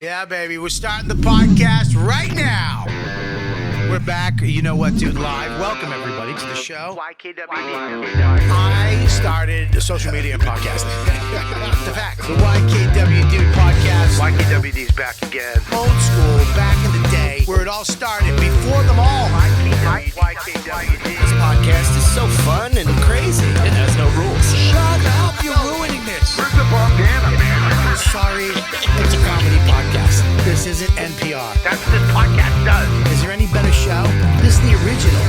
Yeah, baby, we're starting the podcast right now. We're back, You Know What Dude Live. Welcome, everybody, to the show. YKWD. I started social media and podcasting. The fact, the YKWD podcast. YKWD's back again. Old school, back in the day, where it all started, before them all. YKWD. This podcast is so fun and crazy. It has no rules. Shut up, you're ruining this. Where's the bandana, man? Sorry, it's a comedy podcast. This isn't NPR. That's what this podcast does. Is there any better show? This is the original.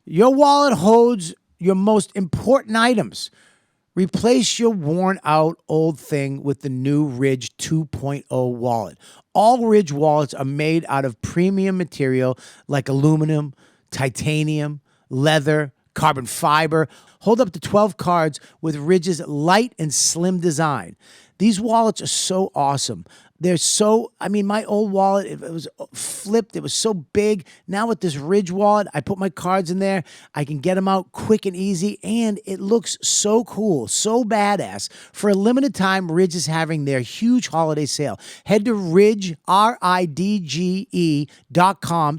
Your wallet holds your most important items. Replace your worn-out old thing with the new Ridge 2.0 wallet. All Ridge wallets are made out of premium material like aluminum, titanium, leather, carbon fiber. Hold up to 12 cards with Ridge's light and slim design. These wallets are so awesome. They're so, my old wallet, it was flipped. It was so big. Now with this Ridge wallet, I put my cards in there. I can get them out quick and easy, and it looks so cool, so badass. For a limited time, Ridge is having their huge holiday sale. Head to Ridge, RIDGE.com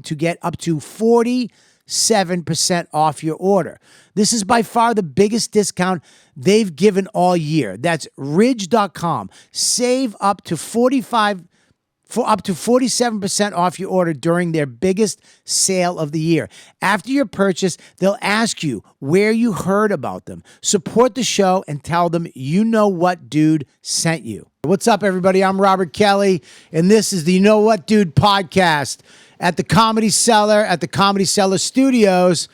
to get up to 47% off your order. This is by far the biggest discount they've given all year. That's ridge.com. Save up to 47% off your order during their biggest sale of the year. After your purchase, they'll ask you where you heard about them. Support the show and tell them You Know What Dude sent you. What's up, everybody? I'm Robert Kelly, and this is the You Know What Dude podcast at the Comedy Cellar, at the Comedy Cellar Studios.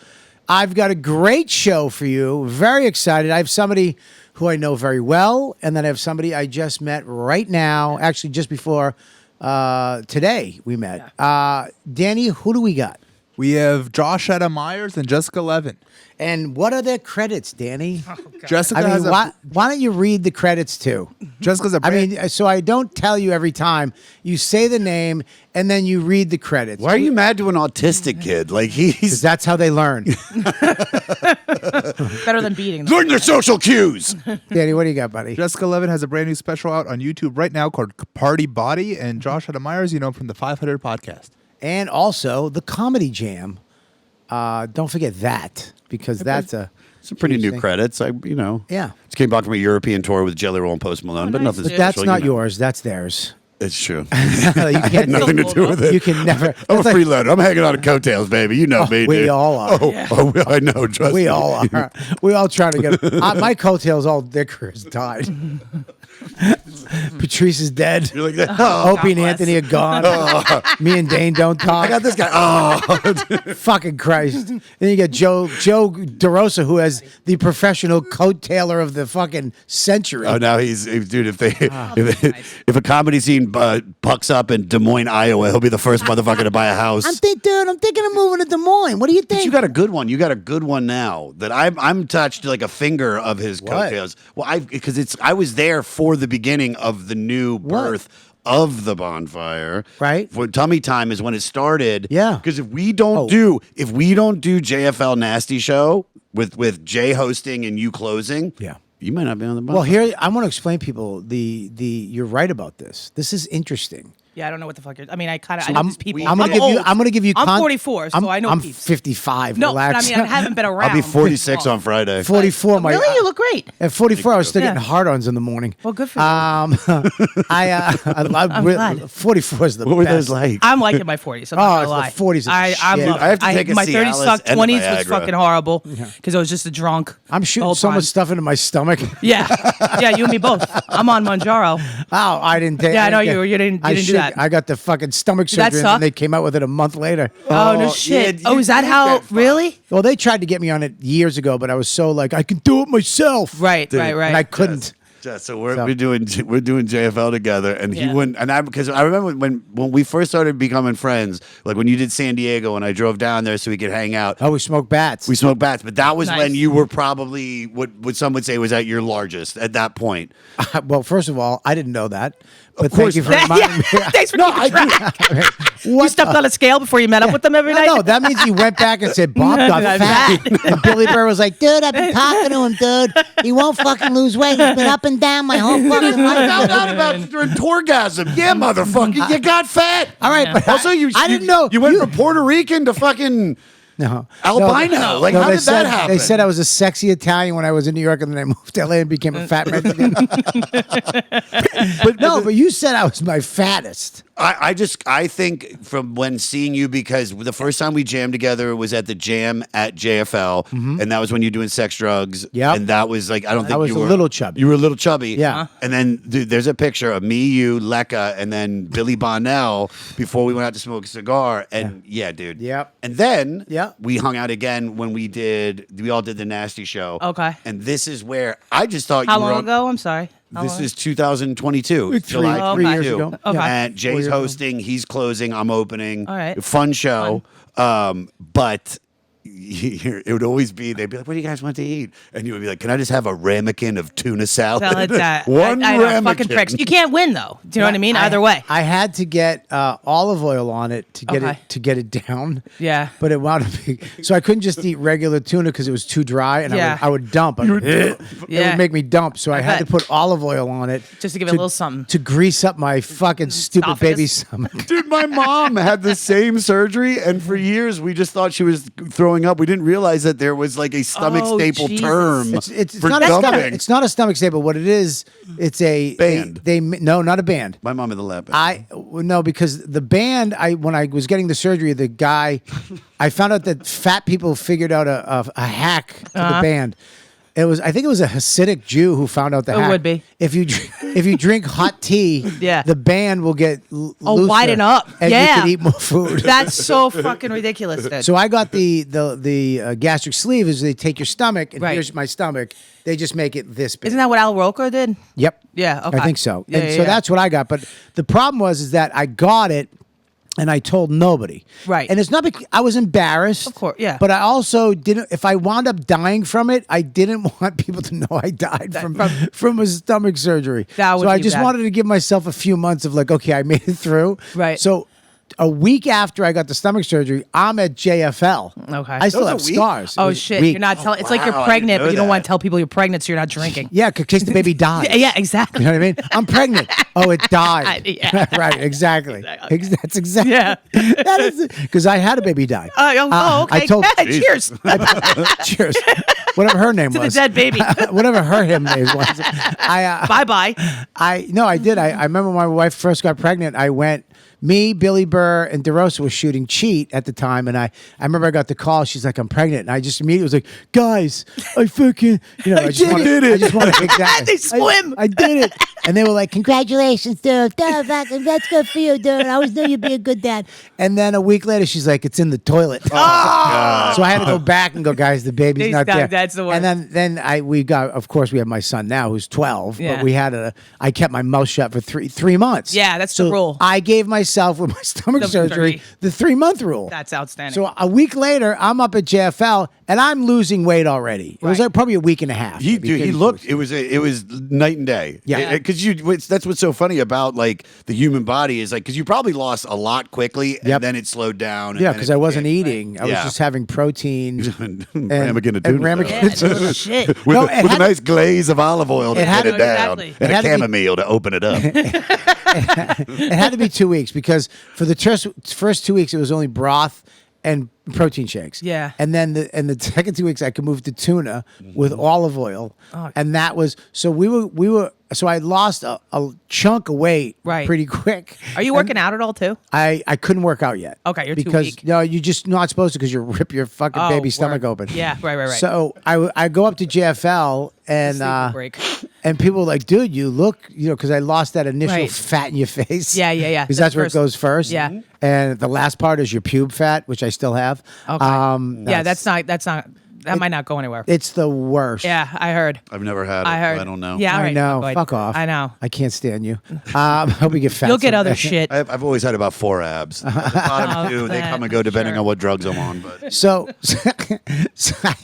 I've got a great show for you. Very excited. I have somebody who I know very well, and then I have somebody I just met right now, actually just before today we met. Danny, who do we got? We have Josh and Meyers and Jessica Levin. And what are their credits, Danny? Oh, Jessica why don't you read the credits too? Jessica's so I don't tell you every time. You say the name and then you read the credits. Why are you mad to an autistic kid? Like Because that's how they learn. Better than beating them. Learn their social cues. Danny, what do you got, buddy? Jessica Levin has a brand new special out on YouTube right now called Party Body, and Josh and Meyers, from the 500 podcast. And also the Comedy Jam. Don't forget that, because that's Some pretty new thing. credits. Yeah. Just came back from a European tour with Jelly Roll and Post Malone, but nice. nothing But special. that's not yours. That's theirs. It's true. You can't Nothing to do with it. You can never. I'm a that's like- freeloader. I'm hanging on to coattails, baby. You know me, we dude. all are. I know. Trust We me. all are. We all try to get. My coattails, all their careers died. Patrice is dead. You're like that. Opie and Anthony are gone. Me and Dane don't talk. I got this guy. Fucking Christ. Then you got Joe DeRosa, who has the professional coat tailor of the fucking century. Oh, now he's dude. If a comedy scene pucks up in Des Moines, Iowa, he'll be the first motherfucker to buy a house. I'm thinking of moving to Des Moines. What do you think? But you got a good one. You got a good one now that I'm touched like a finger of his coattails. Well, I was there for the beginning of the new birth of the bonfire. Right. For Tummy Time is when it started. Yeah. Because if we don't do JFL Nasty Show with Jay hosting and you closing, you might not be on the bonfire. Well, here I want to explain people you're right about this. This is interesting. Yeah, I don't know what the fuck. I know these people. I'm gonna give you. I'm 44, so I know. I'm peeps. 55. No, relax. but I haven't been around. I'll be 46 on Friday. 44. Really, you look great. At 44, I was still getting hard-ons in the morning. Well, good for you. I'm glad. 44 is the What were best. those like? I'm liking my 40s. I'm not gonna lie. the 40s are I shit. love. Dude, I have to take a my Cialis 30s sucked. and a 20s was Viagra. fucking horrible because I was just a drunk. I'm the shooting whole so time. much stuff into my stomach. Yeah, you and me both. I'm on Manjaro. Oh, I didn't take. Yeah, I know you didn't do that. I got the fucking stomach Did that surgery, and suck? then they came out with it a month later. Oh no shit. yeah, Is that you how? get that Really? Well, they tried to get me on it years ago, but I was so like, I can do it myself. Right. And I couldn't. Yeah, so we're doing JFL together, and he wouldn't. And because I remember when we first started becoming friends, like when you did San Diego, and I drove down there so we could hang out. Oh, we smoked bats. We smoked bats, but that was Nice. when you were probably what some would say was at your largest at that point. Well, first of all, I didn't know that. But course thank you for reminding me. Thanks for keeping track. You stepped on a scale before you met up with them every night? No, that means he went back and said, Bob got I'm fat. And Billy Burr was like, dude, I've been talking to him, dude. He won't fucking lose weight. He's been up and down my whole fucking I found life. out about it during Torgasm. Yeah, motherfucker, you got fat. All right, but Also, I didn't know. You went from Puerto Rican to fucking No. albino. No, Like, no, how they did said, that happen? They said I was a sexy Italian when I was in New York, and then I moved to LA and became a fat Mexican. but you said I was my fattest. I think from when seeing you, because the first time we jammed together was at the jam at JFL, and that was when you were doing sex drugs. Yep. And that was like, I don't think I was you a were little chubby. You were a little chubby. Yeah. And then there's a picture of me, you, Lecca, and then Billy Bonnell before we went out to smoke a cigar. And yeah, dude. Yep. And then Yep. we hung out again when we all did the Nasty Show. Okay. And this is where I just thought How you were long on- ago? I'm sorry. How This long? is 2022. Like July three 22. years ago. Okay. And Jay's 4 years ago. hosting, he's closing, I'm opening. All right. Fun show. But it would always be, they'd be like, what do you guys want to eat? And you would be like, can I just have a ramekin of tuna salad? Salad that. One I know, ramekin. fucking pricks. You can't win though. Do you know what I mean? Either way. I had to get olive oil on it to get Okay. it down. Yeah. But it wound up being, so I couldn't just eat regular tuna because it was too dry, and Yeah. I would dump. It Yeah. would make me dump, so I had to bet. put olive oil on it Just to give it a little something. to grease up my fucking stupid Esophagus. baby stomach. Dude, my mom had the same surgery, and for years we just thought she was throwing up. We didn't realize that there was like a stomach Oh, staple Jesus. term It's for not a stomach. dumping. It's not a stomach staple. What it is, it's a Band. No, not a band. My mom in the lab. No, because the band. When I was getting the surgery, the guy, I found out that fat people figured out a hack to the band. I think it was a Hasidic Jew who found out the hack. would be. If you drink hot tea, Yeah. the band will get looser, widen up. and Yeah. you can eat more food. That's so fucking ridiculous, dude. So I got the gastric sleeve. Is they take your stomach, and Right. here's my stomach. They just make it this big. Isn't that what Al Roker did? Yep. Yeah, okay. I think so. Yeah, And yeah, so yeah. that's what I got. But the problem was that I got it and I told nobody. Right. And it's not because I was embarrassed. Of course, yeah. But I also didn't, if I wound up dying from it, I didn't want people to know I died from a stomach surgery. That would so I be just bad. wanted to give myself a few months of like, okay, I made it through. Right. So a week after I got the stomach surgery, I'm at JFL. Okay. I still That have was a week? scars. It Oh was shit! week. You're not telling. It's like wow, you're I didn't pregnant, know but you don't want that. to tell people you're pregnant, so you're not drinking. Yeah, in case the baby dies. Yeah, exactly. You know what I mean? I'm pregnant. Oh, it died. Yeah. Right, exactly. That's exactly. Yeah. That is because I had a baby die. Okay. I told. Cheers. Cheers. Whatever her name To the was. dead baby. Whatever her name was. Bye bye. I did. I remember when my wife first got pregnant. I went. Me, Billy Burr, and DeRosa was shooting Cheat at the time, and I remember I got the call. She's like, "I'm pregnant," and I just immediately was like, "Guys, I fucking, I just did it. I just want to make that. They swim. I did it." And they were like, "Congratulations, dude! Dude, fucking, that's good for you, dude. I always knew you'd be a good dad." And then a week later, she's like, "It's in the toilet." So I had to go back and go, "Guys, the baby's He's not not- there." that's the worst. And then we got, of course, we have my son now who's 12, Yeah. but we had I kept my mouth shut for three months. Yeah, that's the rule. I gave myself with my stomach The surgery the 3-month rule. That's outstanding. So a week later, I'm up at JFL and I'm losing weight already. It was Right. like probably a week and a half. He maybe. dude, he looked. It was night and day. Yeah. because that's what's so funny about like the human body is like because you probably lost a lot quickly and Yep. then it slowed down. and Yeah, then because it I wasn't became- eating. I was Yeah. just having protein. ramekin of and tuna ramekin salad. of tuna. shit. with, No, a, it with a had- nice glaze of olive oil to it had get to- it down Exactly. and It a had to be- chamomile to open it up. It had to be 2 weeks because for the first 2 weeks it was only broth and protein shakes. Yeah. And then the second 2 weeks I could move to tuna with olive oil. And that was so we were so I lost a chunk of weight Right. pretty quick. Are you working out at all too? I couldn't work out yet. Okay, you're too because weak. no, you're just not supposed to because you rip your fucking Oh, baby stomach word. open. Yeah, right. So I go up to JFL and Sleep break. and people were like, dude, you look, because I lost that initial Right. fat in your face. Yeah. Because The that's where it first- goes first. Yeah. And the last part is your pube fat, which I still have. Okay. Yeah, that's not. That might not go anywhere. It's the worst. Yeah, I heard. I've never had it. I heard. I don't know. Yeah, all I right. know. Go ahead. Fuck off. I know. I can't stand you. I hope you get fat. You'll get someday. other shit. I've always had about 4 abs. The bottom two, they that, come and go depending sure. on what drugs I'm on. But So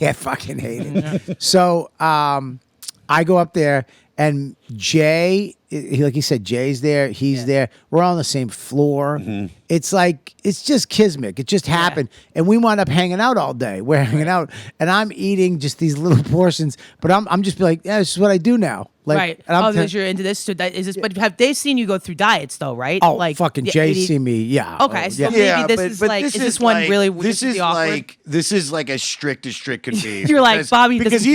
I fucking hate it. So I go up there and Jay, like you said, Jay's there, he's there. We're all on the same floor. It's like, it's just kismet. It just happened. And we wound up hanging out all day. We're hanging out, and I'm eating just these little portions, but I'm just be like, yeah, this is what I do now. Like, Right. and I'm Because you're into this. So is this? But have they seen you go through diets though? Right. oh, fucking Jay 80 see me, yeah. Okay. So yeah. maybe this is like, is this one like- really? This is awkward? like this is like as strict can be. You're like, Because- Bobby because doesn't do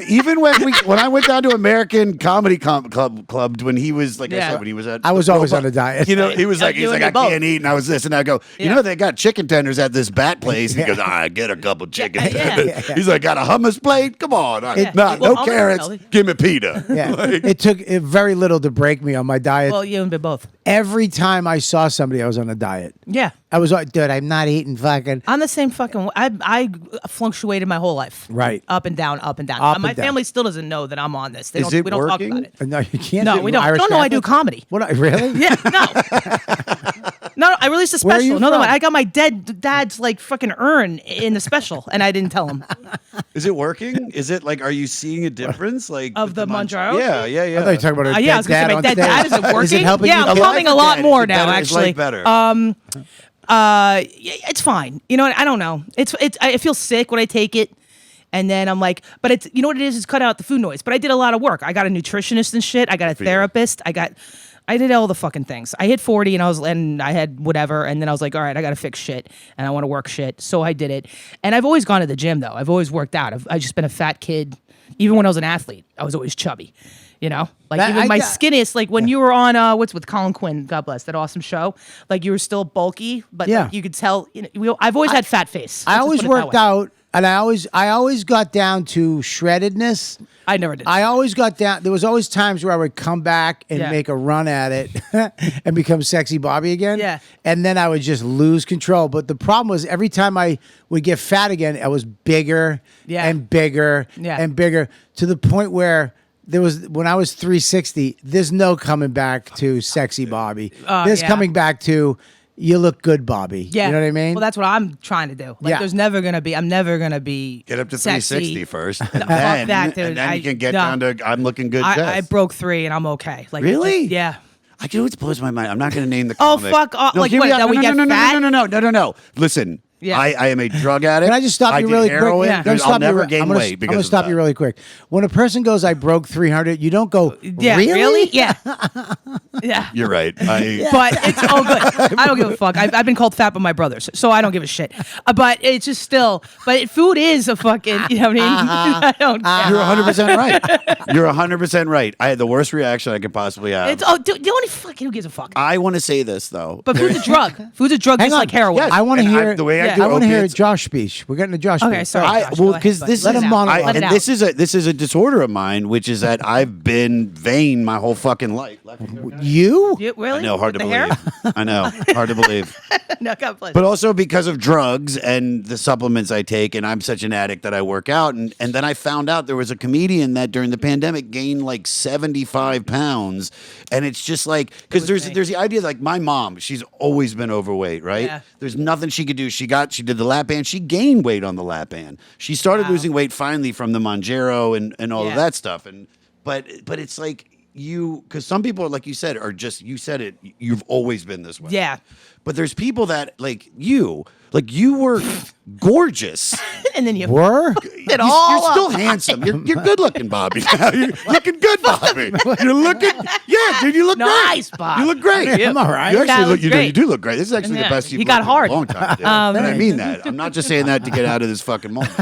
even when I went down to American Comedy Club when he was like I Yeah. said when he was at I was always on a diet. You know, he was like You and I me both. can't eat, and I was this, and I go, you Yeah. know, they got chicken tenders at this bat place. And he goes, I get a couple chicken yeah. tenders. He's like, got a hummus plate? Come on, Yeah. no Well, carrots. Give me pita. Yeah. Like- It took very little to break me on my diet. Well, you and me both. Every time I saw somebody, I was on a diet. Yeah. I was like, dude, I'm not eating fucking. I'm the same fucking. I fluctuated my whole life. Right. Up and down, up and down. Up My and down. family still doesn't know that I'm on this. Is it we don't talk working? about it. No, you can't. No, do we don't. Irish No, I do Catholic? comedy. What? Really? Yeah, no. No, I released a Where are special. you No, from? I got my dad's like fucking urn in the special, and I didn't tell him. Is it working? Is it like, are you seeing a difference? Like Of with the Manjaro? Yeah. I thought you were talking about her Yeah, I dead was gonna say dad my on dead stage. dad isn't working. Is it helping Yeah, you? I'm Alive coming a lot dead, more is it now. better? Is life Actually, better? it's fine. You know what? I don't know. I feel sick when I take it. And then I'm like, but it's, you know what it is? It's cut out the food noise. But I did a lot of work. I got a nutritionist and shit. I got a therapist. I did all the fucking things. I hit 40 and I had whatever. And then I was like, all right, I got to fix shit and I want to work shit. So I did it. And I've always gone to the gym though. I've always worked out. I've just been a fat kid. Even when I was an athlete, I was always chubby. You know, like That- even I my got- skinniest, like when you were on what's with Colin Quinn, God bless, that awesome show. Like you were still bulky, but Yeah. like, you could tell. You know, I've always had fat face. I Let's just always put it that worked way. out, and I always got down to shreddedness. I never did. I always got down. There was always times where I would come back and Yeah. make a run at it and become sexy Bobby again. Yeah. And then I would just lose control. But the problem was every time I would get fat again, I was bigger Yeah. and bigger Yeah. and bigger to the point where there was, when I was 360, there's no coming back to sexy Bobby. There's yeah. coming back to you look good, Bobby. Yeah. You know what I mean? Well, that's what I'm trying to do. Like, Yeah. I'm never gonna be Get up to sexy. 360 first. fuck and that, dude. And then you can get no. down to I'm looking good. I Jess. broke 3 and I'm okay. Like Really? yeah. I do. It blows my mind. I'm not going to name the. Oh, comic. fuck off. Like, hear what, me out. that we no, get no, no, fat? no. Listen. Yeah. I am a drug addict. Can I just stop I you did really heroin. quick? Yeah. Can I I'll stop you never re- gain I'm gonna, weight I'm because gonna of stop that. you really quick. When a person goes, I broke 300, you don't go, Yeah. really? Yeah. Yeah. You're right. But it's all good. I don't give a fuck. I've been called fat by my brothers, so I don't give a shit. But it's just still. But food is a fucking. You know what I mean? I don't care. You're 100% right. You're 100% right. I had the worst reaction I could possibly have. It's dude, the only fuck. Who gives a fuck? I want to say this though. But food's a drug. Food's a drug Hang just on. like heroin. Yes. I want to And hear the way I Yeah. do I want to hear opiates- Josh speech. We're getting to Josh Okay, speech. sorry. I, Josh, well, go ahead, because but this let is him monologue. Let it and out. this is a disorder of mine, which is that I've been vain my whole fucking life. You? You, really? I know, hard to With the hair? believe. I know, hard to believe. No, God bless. But also because of drugs and the supplements I take, and I'm such an addict that I work out. And then I found out there was a comedian that during the pandemic gained like 75 pounds. And it's just like, because there's the idea like my mom, she's always been overweight, right? Yeah. There's nothing she could do. She did the lap band. She gained weight on the lap band. She started Wow. losing weight finally from the Manjaro and all of Yeah. that stuff. But it's like because some people, like you said, are just, you said it, you've always been this way. Yeah. But there's people that like you were gorgeous. And then you Were? it all You're still up. handsome. You're good looking, Bobby. You're looking good, Bobby. You're looking, yeah, dude. You look Nice, great. Bob. You look great. I'm all right. You That actually look. looks You great. do look great. This is actually Yeah. the best you've He got looked in hard. a long time. Dude. And I mean that. I'm not just saying that to get out of this fucking moment.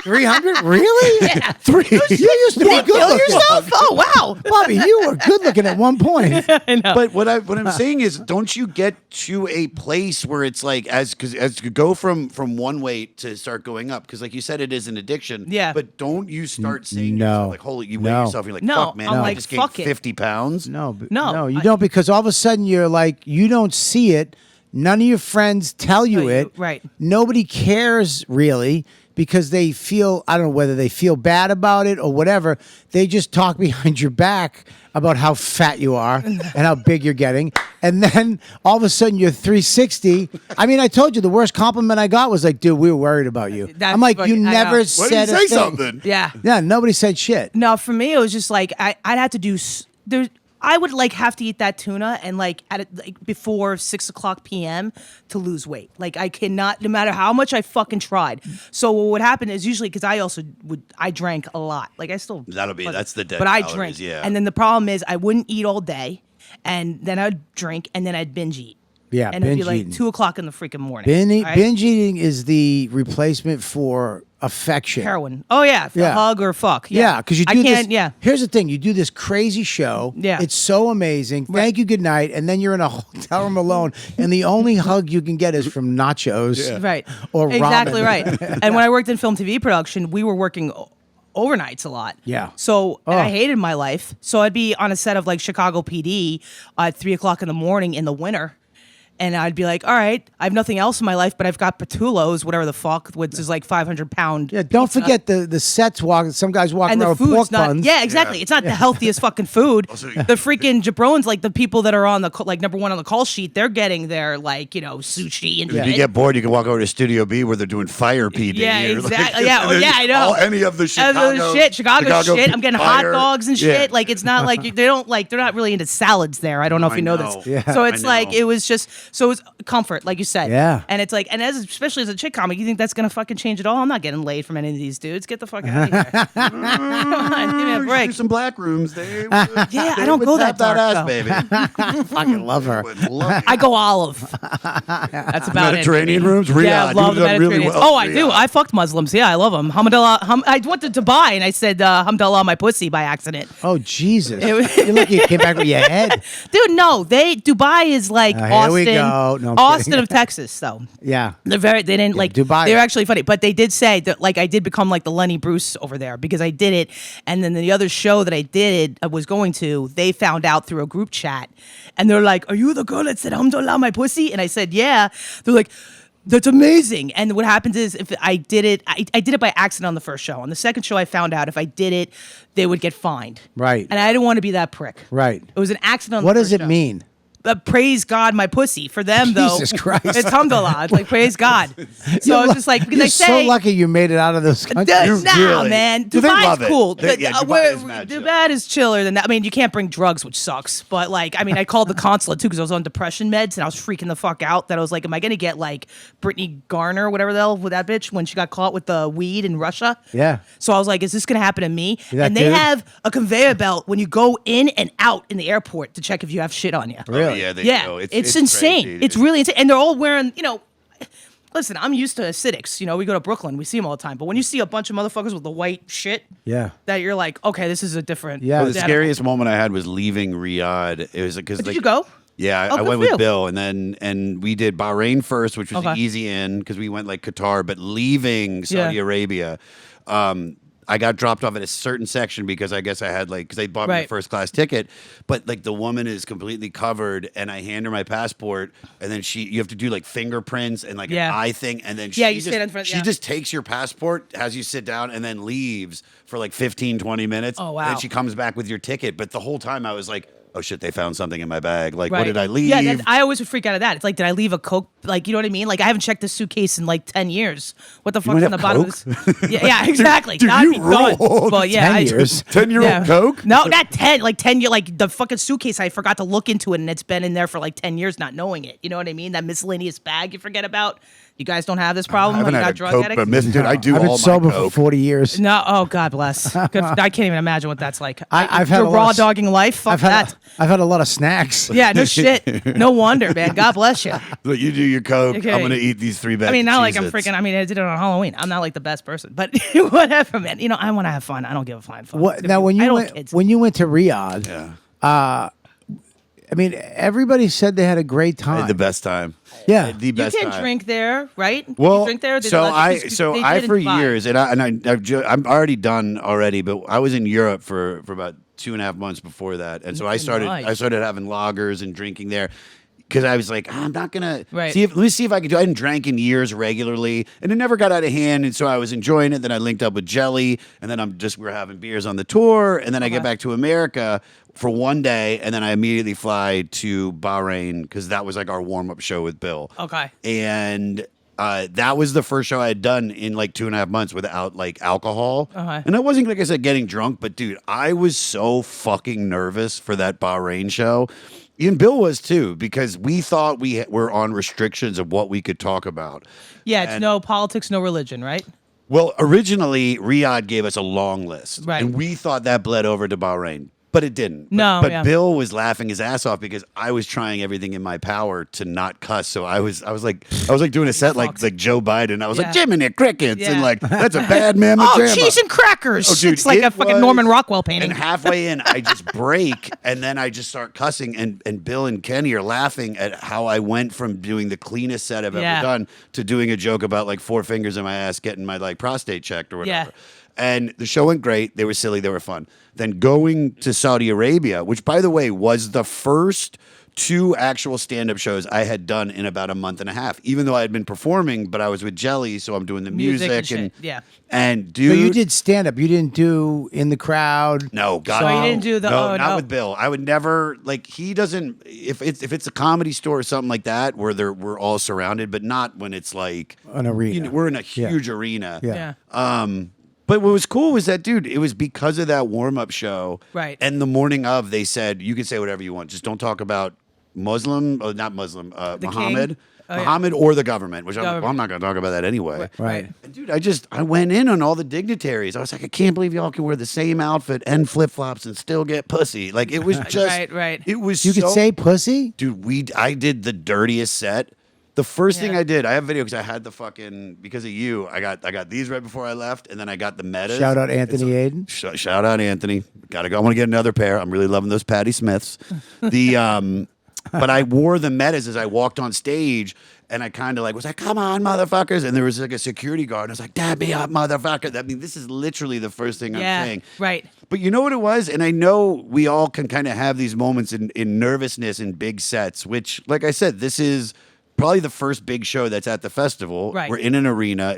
300? Really? Yeah. 3. You used to be good Kill looking. yourself? Oh wow. Bobby, you were good looking at one point. But what I'm saying is, don't you get to a place where it's like as you go from one weight to start going up? Because like you said, it is an addiction. Yeah. But don't you start saying to No. yourself, like, holy, you weigh No. yourself, you're like, No, fuck, man, I'm I like, just gained fuck it. 50 pounds. No, No, you don't, because all of a sudden you're like, you don't see it. None of your friends tell you it. Right. Nobody cares really because they feel, I don't know whether they feel bad about it or whatever. They just talk behind your back about how fat you are and how big you're getting. And then all of a sudden you're 360. I mean, I told you the worst compliment I got was like, dude, we were worried about you. That's I'm like, you fucking- I know. never Why said didn't a you say thing. something? Yeah. Yeah, nobody said shit. No, for me it was just like I'd have to do there. I would like have to eat that tuna and like before 6:00 p.m. to lose weight. Like I cannot, no matter how much I fucking tried. So what would happen is usually because I drank a lot. Like I still That's the dead but I calories, drink. yeah. And then the problem is I wouldn't eat all day, and then I'd drink, and then I'd binge eat. Yeah, and it'd be binge like eating. 2:00 in the freaking morning. right? Binge eating is the replacement for affection. Heroin. Oh yeah, Yeah. hug or fuck. Yeah, because you do I can't. this. Yeah. Here's the thing: you do this crazy show. Yeah. It's so amazing. Thank you, good night, and then you're in a hotel room alone, and the only hug you can get is from nachos. Right. Or exactly ramen. right. And when I worked in film TV production, we were working overnights a lot. Yeah. So and I Oh. hated my life. So I'd be on a set of like Chicago PD at 3:00 in the morning in the winter. And I'd be like, all right, I have nothing else in my life, but I've got Patullo's, whatever the fuck, which is like 500-pound. Yeah, don't forget the sets walking. Some guys walking And around the with pork food's not. buns. Yeah, exactly. It's not the healthiest fucking food. The freaking jabrones, like the people that are on the like number one on the call sheet, they're getting their like sushi and If you shit. get bored, you can walk over to Studio B where they're doing Fire PD. Yeah, or, like, exactly. Yeah, and then I know. Any of the Chicago Chicago shit. I'm getting Fire. hot dogs and Yeah. shit. Like it's not like they're not really into salads there. I don't know if I you know know. this. Yeah. So it's I like know. it was comfort, like you said. Yeah. And it's like, and especially as a chick comic, you think that's gonna fucking change it all? I'm not getting laid from any of these dudes. Get the fuck out of here. Come on, give me a Do break. some black rooms. They Yeah, I don't go that dark, ass, though. baby. Fucking love her. Would love I go olive. That's about Mediterranean it. rooms. Yeah, Riyadh. I love You've the done really Mediterranean. well. Oh, I do. Riyadh. I fucked Muslims. Yeah, I love them. Hamdallah. I went to Dubai and I said Hamdallah my pussy by accident. Oh Jesus! It was- You're lucky you came back with your head. Dude, no, Dubai is like Here Austin. we go. No, I'm Austin kidding. of Texas, though. Yeah. They didn't like Dubai. They're actually funny, but they did say that like I did become like the Lenny Bruce over there because I did it, and then the other show that I was going to, they found out through a group chat, and they're like, "Are you the girl that said Alhamdulillah my pussy?" And I said, "Yeah." They're like, "That's amazing." And what happens is if I did it, I did it by accident on the first show. On the second show, I found out if I did it, they would get fined. Right. And I didn't want to be that prick. Right. It was an accident. On What the does first it show. mean? Praise God, my pussy. For them, though, Jesus Christ. it's Alhamdulillah. It's like praise God. So I was just like, because You're they so say, lucky you made it out of those countries. Nah, really- man. Do they love Dubai's it? cool. Yeah, Dubai is mad chill. Dubai is chiller than that. I mean, you can't bring drugs, which sucks. But like, I mean, I called the consulate too because I was on depression meds and I was freaking the fuck out. That I was like, am I gonna get like Brittany Garner, whatever the hell with that bitch when she got caught with the weed in Russia? Yeah. So I was like, is this gonna happen to me? that And they dude? have a conveyor belt when you go in and out in the airport to check if you have shit on you. Oh, Really? yeah, they Yeah, do. it's insane. crazy. It's really insane, and they're all wearing. Listen, I'm used to acidics. We go to Brooklyn, we see them all the time. But when you see a bunch of motherfuckers with the white shit, Yeah. that you're like, okay, this is a different. Yeah. Well, the animal. scariest moment I had was leaving Riyadh. It was because Did you go? Yeah, Oh, I good went for with you. Bill, and we did Bahrain first, which was Okay. an easy in because we went like Qatar, but leaving Saudi Yeah. Arabia. I got dropped off at a certain section because I guess I had because they bought me a Right. first class ticket, but like the woman is completely covered, and I hand her my passport, and then you have to do like fingerprints and like Yeah. an eye thing, and then Yeah, she you just, stand in front- she yeah. just takes your passport, has you sit down, and then leaves for like 15, 20 minutes. Oh, And wow. then she comes back with your ticket, but the whole time I was like, oh shit, they found something in my bag. Like, what Right. did I leave? Yeah, I always would freak out of that. It's like, did I leave a Coke? Like, you know what I mean? Like, I haven't checked the suitcase in like 10 years. What the fuck's might on the have bottom Coke? of this? Yeah, exactly. Dude, That'd you be done. rolled. Well, yeah, 10 years. 10-year-old Coke? No, not 10. Like 10 year. Like the fucking suitcase. I forgot to look into it, and it's been in there for like 10 years, not knowing it. You know what I mean? That miscellaneous bag you forget about. You guys don't have this I problem when haven't you're had not a drug Coke, addicts. but dude, I do I've been all sober my for Coke. 40 years. No, oh God bless. Good, I can't even imagine what that's like. I've had You're a lot raw of- dogging life. Fuck that. I've had a lot of snacks. Yeah, no shit. No wonder, man. God bless you. Look, you do your Coke. Okay. I'm gonna eat these 3 bags. I mean, of not like I'm Cheez-Its. freaking. I mean, I did it on Halloween. I'm not like the best person, but whatever, man. I want to have fun. I don't give a flying fuck. What now? When I you don't went have kids. when you went to Riyadh, Yeah. I mean, everybody said they had a great I time. had the best time. Yeah. I had the you best can't time. drink there, right? Well, you drink there. They so let you- I 'cause so they I did in for Dubai. years, and I'm already done already, but I was in Europe for about 2.5 months before that, and so I started Nice. having lagers and drinking there. because I was like, I'm not gonna Right. let me see if I can do. I hadn't drank in years regularly, and it never got out of hand, and so I was enjoying it. Then I linked up with Jelly, and then we were having beers on the tour, and then I get back to America for one day, and then I immediately fly to Bahrain because that was like our warm up show with Bill. Okay. And that was the first show I had done in like 2.5 months without like alcohol. And I wasn't, like I said, getting drunk, but dude, I was so fucking nervous for that Bahrain show. Even Bill was too, because we thought we were on restrictions of what we could talk about. Yeah, it's no politics, no religion, right? Well, originally, Riyadh gave us a long list. Right. And we thought that bled over to Bahrain. But it didn't. No, But yeah. Bill was laughing his ass off because I was trying everything in my power to not cuss. So I was like doing a set like Joe Biden. I was like, Yeah. Jiminy Crickets, Yeah. and like that's a bad mamma Oh, jamma. cheese and crackers. Oh, dude, it's like it a fucking was- Norman Rockwell painting. And halfway in, I just break, and then I just start cussing. And Bill and Kenny are laughing at how I went from doing the cleanest set I've Yeah. ever done to doing a joke about like 4 fingers in my ass getting my like prostate checked or whatever. Yeah. And the show went great. They were silly. They were fun. Then going to Saudi Arabia, which, by the way, was the first 2 actual stand-up shows I had done in about a month and a half. Even though I had been performing, but I was with Jelly, so I'm doing the Music music and and shit, yeah. And dude, So you did stand up. You didn't do in the crowd. no, God, Oh, you no. didn't do the- no, oh, not no. with Bill. I would never like. He doesn't. If it's a comedy store or something like that, where we're all surrounded, but not when it's like An arena. we're in a huge arena. Yeah. But what was cool was that, dude, it was because of that warm-up show. Right. And the morning of, they said, you can say whatever you want. Just don't talk about Muslim, or not Muslim, Muhammad. king? Oh, yeah. Muhammad or the government, which Government. I'm not going to talk about that anyway. Right. And dude, I went in on all the dignitaries. I was like, I can't believe y'all can wear the same outfit and flip-flops and still get pussy. Like, it was just... Right. It was You could so- say pussy? Dude, I did the dirtiest set. The first thing Yeah. I did, I have video because I had the fucking, because of you, I got these right before I left, and then I got the metas. Shout out Anthony Aiden. Shout out Anthony. Gotta go. I want to get another pair. I'm really loving those Patty Smiths. But I wore the metas as I walked on stage, and I kind of like was like, "Come on, motherfuckers!" And there was like a security guard, and I was like, "Dab me up, motherfucker!" I mean, this is literally the first thing I'm Yeah. saying. Right. But you know what it was? And I know we all can kind of have these moments in nervousness in big sets, which, like I said, this is probably the first big show that's at the festival. Right. We're in an arena.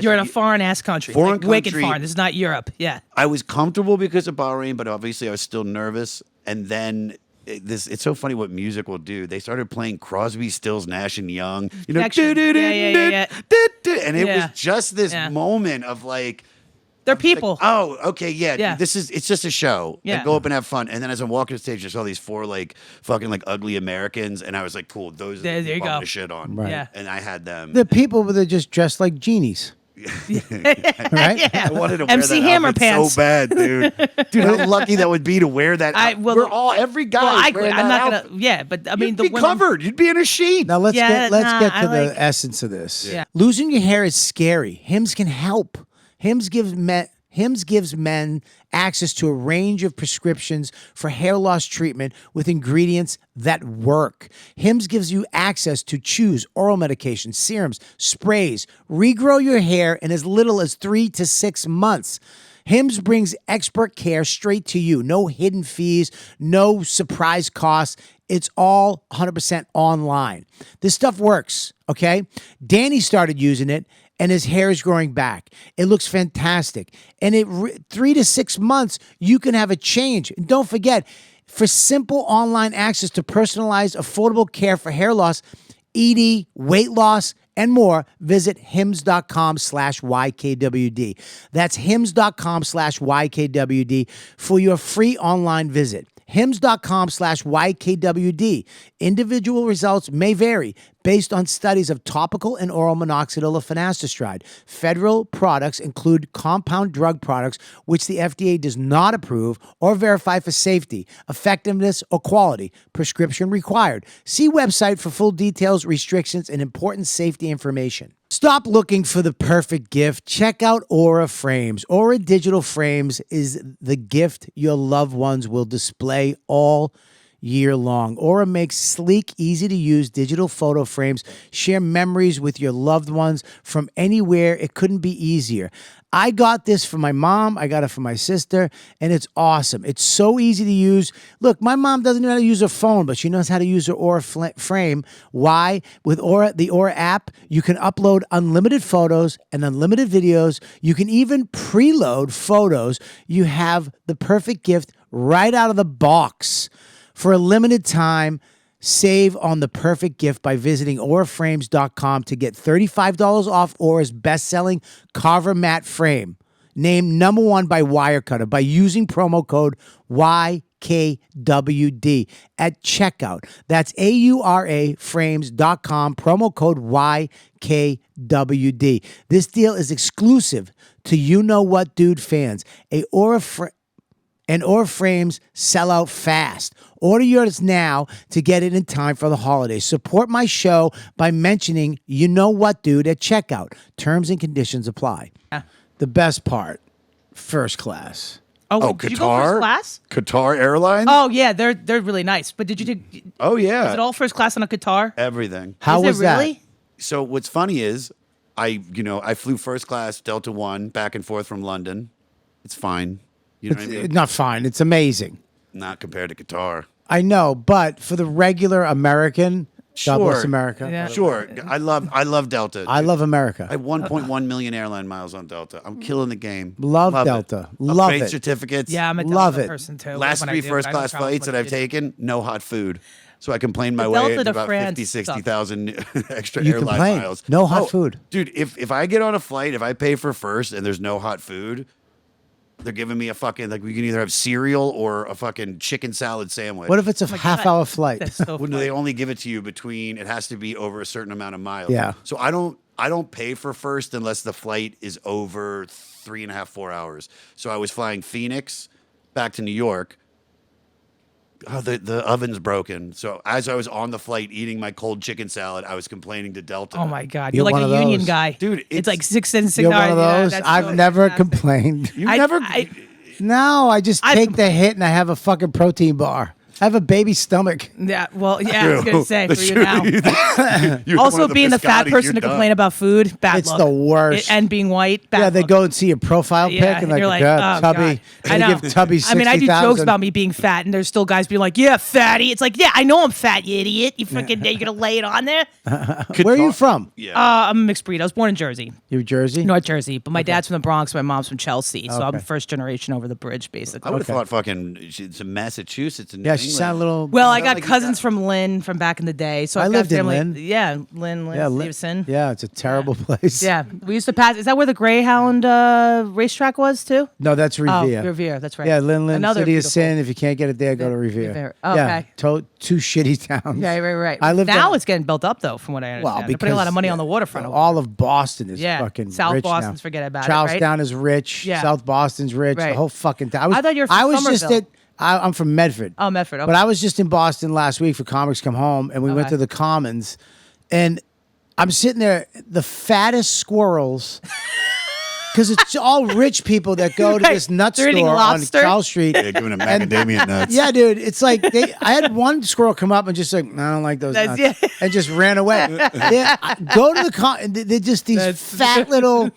You're in a foreign ass country. Foreign like, wicked country. foreign. This is not Europe. Yeah. I was comfortable because of Bahrain, but obviously I was still nervous. And then it's so funny what music will do. They started playing Crosby, Stills, Nash and Young. You know, Connection. Yeah. and it Yeah. was just this Yeah. moment of like, They're people. oh, okay, yeah. Yeah. It's just a show. Yeah. And go up and have fun. And then as I'm walking to stage, I saw these 4 like fucking like ugly Americans, and I was like, cool, those are There the you people I'm go. gonna shit on. Right. Yeah. And I had them. The people that are just dressed like genies. Right? I wanted to wear MC that Hammer outfit pants. so bad, dude. Dude, how lucky that would be to wear that. Every guy. Well, is wearing I'm that not outfit. gonna. Yeah, but I mean, You'd the be women. covered. You'd be in a sheet. Now let's Yeah, get nah, to I the like- essence of this. Yeah. Losing your hair is scary. Hims can help. Hims gives men access to a range of prescriptions for hair loss treatment with ingredients that work. Hims gives you access to choose oral medications, serums, sprays. Regrow your hair in as little as 3 to 6 months. Hims brings expert care straight to you. No hidden fees, no surprise costs. It's all 100% online. This stuff works, okay? Danny started using it, and his hair is growing back. It looks fantastic. And 3 to 6 months, you can have a change. And don't forget, for simple online access to personalized, affordable care for hair loss, ED, weight loss, and more, visit hims.com/YKWD. That's hims.com/YKWD for your free online visit. hims.com/YKWD. Individual results may vary based on studies of topical and oral minoxidil or finasteride. Federal products include compound drug products, which the FDA does not approve or verify for safety, effectiveness, or quality. Prescription required. See website for full details, restrictions, and important safety information. Stop looking for the perfect gift. Check out Aura Frames. Aura Digital Frames is the gift your loved ones will display all year long. Aura makes sleek, easy to use digital photo frames. Share memories with your loved ones from anywhere. It couldn't be easier. I got this for my mom. I got it for my sister, and it's awesome. It's so easy to use. Look, my mom doesn't know how to use her phone, but she knows how to use her Aura frame. Why? With Aura, the Aura app, you can upload unlimited photos and unlimited videos. You can even preload photos. You have the perfect gift right out of the box. For a limited time, save on the perfect gift by visiting auraframes.com to get $35 off Aura's best-selling Carver matte frame, named #1 by Wirecutter, by using promo code YKWD at checkout. That's auraframes.com, promo code YKWD. This deal is exclusive to You Know What Dude fans. And Aura frames sell out fast. Order yours now to get it in time for the holidays. Support my show by mentioning You Know What Dude at checkout. Terms and conditions apply. The best part, first class. Oh, Qatar? did you go first class? Qatar Airlines? Oh yeah, they're really nice. But did you do? Oh, yeah. Is it all first class on a Qatar? Everything. How Is was it really? that? So what's funny is I flew first class Delta One back and forth from London. It's fine. You know what I mean? Not fine. It's amazing. Not compared to Qatar. I know, but for the regular American, God bless Sure. America. Yeah. Sure. I love Delta. I love America. I have 1.1 million airline miles on Delta. I'm killing the game. Love it. Delta. Love Upgrade it. certifificates. Yeah, I'm a Love Delta it. person too. Last When I 3 do, first but I don't class travel flights that much I've either. taken, no hot food. So I complained my The way Delta into to about France 50, 60,000 extra You airline complain. miles. No hot food. Dude, if I get on a flight, if I pay for first and there's no hot food, they're giving me a fucking, like, we can either have cereal or a fucking chicken salad sandwich. What if it's a half-hour flight? That's so When funny. they only give it to you between, it has to be over a certain amount of miles. Yeah. So I don't pay for first unless the flight is over 3.5, 4 hours. So I was flying Phoenix back to New York. Oh, the oven's broken. So as I was on the flight eating my cold chicken salad, I was complaining to Delta. Oh my God, You're you're like one a of union those. guy, Dude, It's it's- like 6 and 6 You're one of hours. those. Yeah, that's I've so never fantastic. complained. You I- never. I- No, I just I- take the hit and I have a fucking protein bar. I have a baby stomach. Yeah, well, yeah, I was gonna say for you now. You're one Also, of the being the fat biscottis, person you're to done. complain about food, bad It's luck. the worst. And being white, bad Yeah, they luck. go and see your profile pic Yeah, and like, you're like, God, oh, Tubby. God. They I know. give Tubby 60,000. I mean, I do jokes about me being fat, and there's still guys being like, "Yeah, fatty." It's like, yeah, I know I'm fat, you idiot. You fucking, you're gonna lay it on there. Where are you from? Yeah. I'm a mixed breed. I was born in Jersey, New Jersey? North Jersey, but my dad's from the Bronx. My mom's from Chelsea, so I'm Okay. first generation over the bridge, I basically. would have thought fucking it's in Massachusetts and Yeah, she sounded a little. Well, I Sound got like you cousins got- from Lynn from back in the day. So I I've got lived in family. Lynn. Yeah, Lynn yeah, Stevenson. yeah, it's a terrible place. Yeah, we used to pass. Is that where the Greyhound racetrack was too? No, that's Oh, Revere. Revere. That's right. Yeah, Lynn, Another City of beautiful- Sin. If you can't get it there, go to Revere. Revere. Yeah, Okay. two shitty towns. Right. I lived now. in- It's getting built up though, from what I understand. Well, They're putting a lot of money because, on the waterfront. over All of Boston is Yeah, fucking South rich Boston's now. forget about it, Charlestown right? is rich. Yeah. South Boston's rich. The Right. whole fucking town. I thought you were from I was just Somerville. I'm from Medford. Oh, Medford, okay. But I was just in Boston last week for Comics Come Home, and we went Okay. to the Commons, and I'm sitting there, the fattest squirrels. Because it's all rich people that go to Right. this nut They're eating store on lobster. Charles Street. Yeah, giving them macadamia nuts. Yeah, dude, it's like I had one squirrel come up and just like, I don't like those That's- nuts, yeah. and just ran away. Go to the they're just these That's- fat little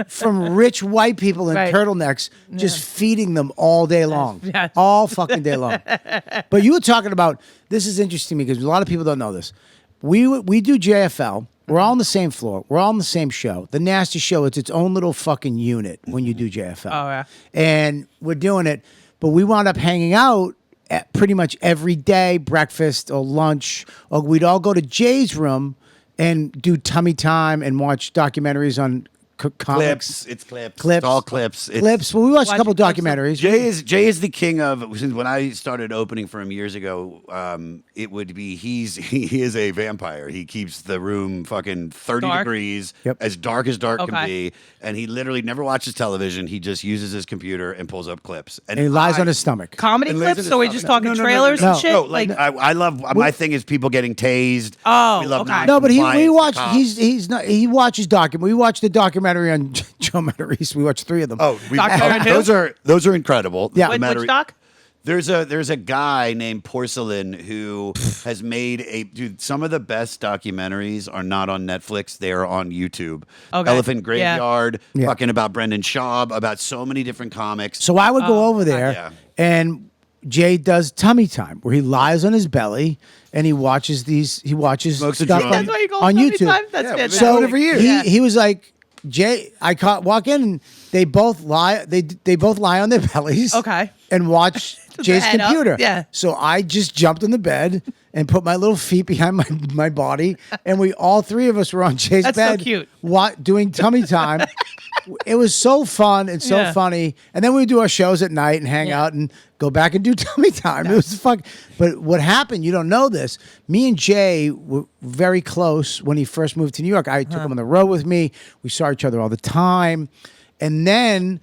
from rich white people in Right. turtleneck's, just feeding them all day long, Yes. all fucking day long. But you were talking about this is interesting to me because a lot of people don't know this. We do JFL. We're all on the same floor. We're all on the same show. The Nasty Show, it's its own little fucking unit when you do JFL. Oh, yeah. And we're doing it, but we wound up hanging out at pretty much every day, breakfast or lunch, or we'd all go to Jay's room and do tummy time and watch documentaries on comics. Clips. It's clips. Clips. It's all clips. It's, Clips. Well, we watched a Watch couple clips of- documentaries. Jay is the king of. Since when I started opening for him years ago, it would be he is a vampire. He keeps the room fucking 30 Dark? degrees, Yep. as dark can Okay. be, and he literally never watches television. He just uses his computer and pulls up clips. And he lies on his stomach. Comedy And lays clips? in So we're his just stomach. talking trailers no. and shit? No, like I love my thing is people getting tased. Oh, we love okay. No, but we non-compliance, watch. the cops. He's not. He watches We watched the documentary on Joe Matarese. We watched 3 of them. Oh, Documentary those are incredible. Yeah. The Which matter- doc? There's a guy named Porcelain who has made some of the best documentaries are not on Netflix, they're on YouTube. Okay. Elephant Graveyard, Yeah. fucking about Brendan Schaub, about so many different comics. So I would go over there, yeah. and Jay does tummy time, where he lies on his belly and he watches Smokes a stuff joint. That's why you call on tummy YouTube. time? That's Yeah, fantastic. So it for years. he was like, Jay, walk in and they both lie. They both lie on their bellies. Okay. And watch Jay's head up, computer. yeah. So I just jumped in the bed and put my little feet behind my body, and we all three of us were on Jay's That's so bed. cute. Doing tummy time. It was so fun and so Yeah. funny. And then we would do our shows at night and hang Yeah. out and go back and do tummy time. It was fun. But what happened, you don't know this. Me and Jay were very close when he first moved to New York. I took him on the road with me. We saw each other all the time. And then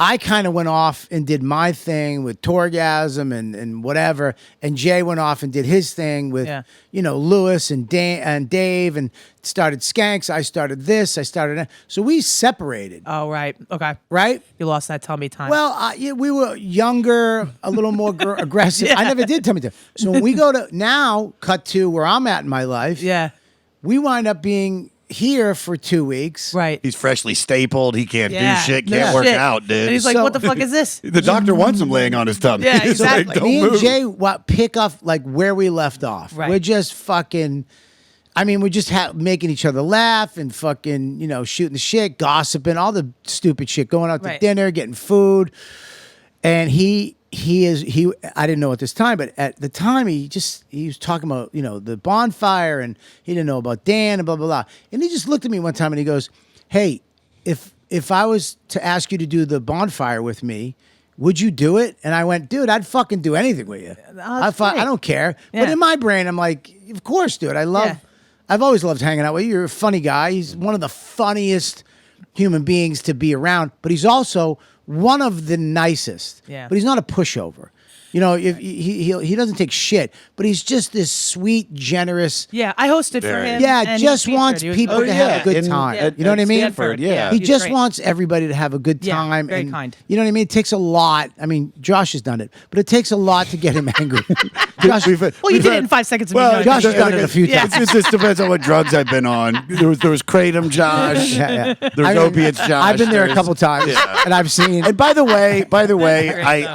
I kind of went off and did my thing with Torgasm and whatever. And Jay went off and did his thing with, Yeah. Lewis and Dave and started Skanks. I started this. I started that. So we separated, Oh, right. Okay. right? You lost that tummy time. Well, yeah, we were younger, a little more aggressive. I never did tummy time. So when we go to now, cut to where I'm at in my life, yeah. we wind up being here for 2 weeks. Right. He's freshly stapled. He can't Yeah. do shit. No Can't work shit. out, dude. And he's like, So- what the fuck is this? the doctor wants him laying on his tummy. Yeah, He's like, exactly. "Don't Me and move." Jay pick up like where we left off. Right. We're just fucking. I mean, we're just making each other laugh and fucking, shooting the shit, gossiping, all the stupid shit, going out to Right. dinner, getting food. And he I didn't know at this time, but at the time he was talking about, the bonfire, and he didn't know about Dan and blah, blah, blah. And he just looked at me one time and he goes, "Hey, if I was to ask you to do the bonfire with me, would you do it?" And I went, "Dude, I'd fucking do anything with you. I great. don't care." But Yeah. in my brain, I'm like, "Of course, dude. I've always loved hanging out with you. You're a funny guy. He's one of the funniest human beings to be around, but he's also one of the nicest. Yeah. But he's not a pushover. If he doesn't take shit, but he's just this sweet, generous. Yeah, I hosted for Very. him. Yeah, and just he was wants featured. people Oh, to have yeah. a good In- time. at- You know what I at mean? Stanford, yeah. He was just great. wants everybody to have a good Yeah, time. very and, kind. You know what I mean? It takes a lot. I mean, Josh has done it, but it takes a lot to get him angry. Josh, Well, you did it in 5 seconds. Well, Josh has done it a few Yeah. times. It just depends on what drugs I've been on. There was Kratom Josh. Yeah, yeah. There's opiates Josh. I've been there a There's- couple times, Yeah. and I've seen. And by the way, Great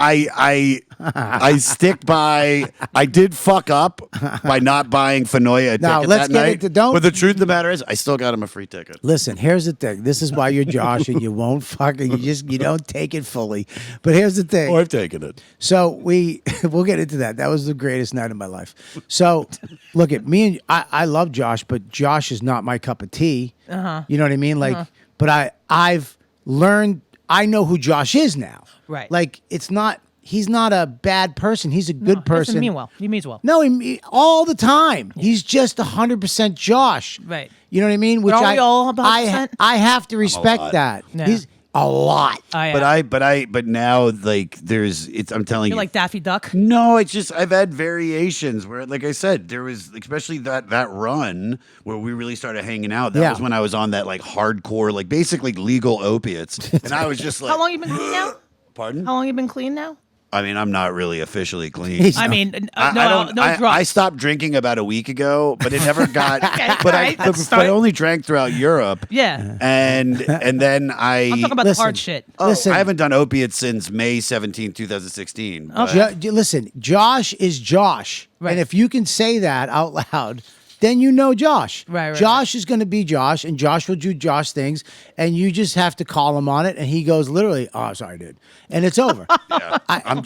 I stick by. I did fuck up by not buying Finoia a Now, ticket let's that get night. into- don't- But the truth of the matter is, I still got him a free ticket. Listen, here's the thing. This is why you're Josh, and you won't fucking. You don't take it fully. But here's the thing. Oh, I've taken it. So we'll get into that. That was the greatest night of my life. So look at me, and I love Josh, but Josh is not my cup of tea. You know what I mean? Like, but I've learned. I know who Josh is now. Right. Like, it's not. He's not a bad person. He's a good person. He mean well. He means well. No, all the time. He's just 100% Josh. Right. You know what I mean? Which aren't we all 100%? I have to respect lot. that. Yeah. He's a lot. Oh, yeah. But now like I'm telling You're you. like Daffy Duck. No, it's just I've had variations where, like I said, there was especially that run where we really started hanging out. That Yeah. was when I was on that like hardcore, like basically legal opiates, and I was just like, How long you been clean now? Pardon? How long you been clean now? I mean, I'm not really officially clean. He's I not. mean, I no don't. drugs. I stopped drinking about a week ago, but it never got. Okay, but all right, I that's a start. but I only drank throughout Europe. Yeah. And then I'm talking about the Listen. hard shit. Listen. I haven't done opiates since May 17, 2016. but- Listen, Josh is Josh. Right. And if you can say that out loud, then you know Josh. Right, Josh is going to be Josh, and Josh will do Josh things, and you just have to call him on it, and he goes literally, "Oh, sorry, dude," and it's over. Yeah. I'm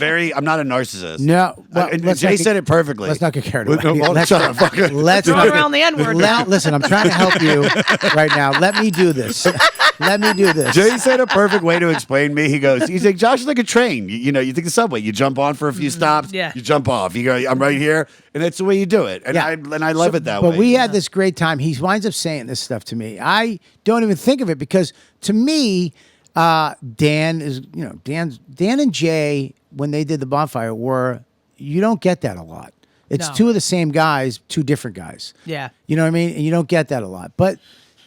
not a narcissist. No, well, And let's Jay not get- said it perfectly. Let's not get carried away. Well, Let's shut not- up, fucker. Let's Throwing not around the N-word now. Listen, I'm trying to help you right now. Let me do this. Let me do this. Jay said a perfect way to explain me. He's like, Josh is like a train. You know, you take the subway, you jump on for a few stops, yeah. you jump off. You go, I'm right here, and that's the way you do it. And Yeah. I love it that way. But we had this great time. He winds up saying this stuff to me. I don't even think of it because to me, Dan and Jay, when they did the bonfire, you don't get that a lot. It's No. two of the same guys, two different guys. Yeah. You know what I mean? And you don't get that a lot. But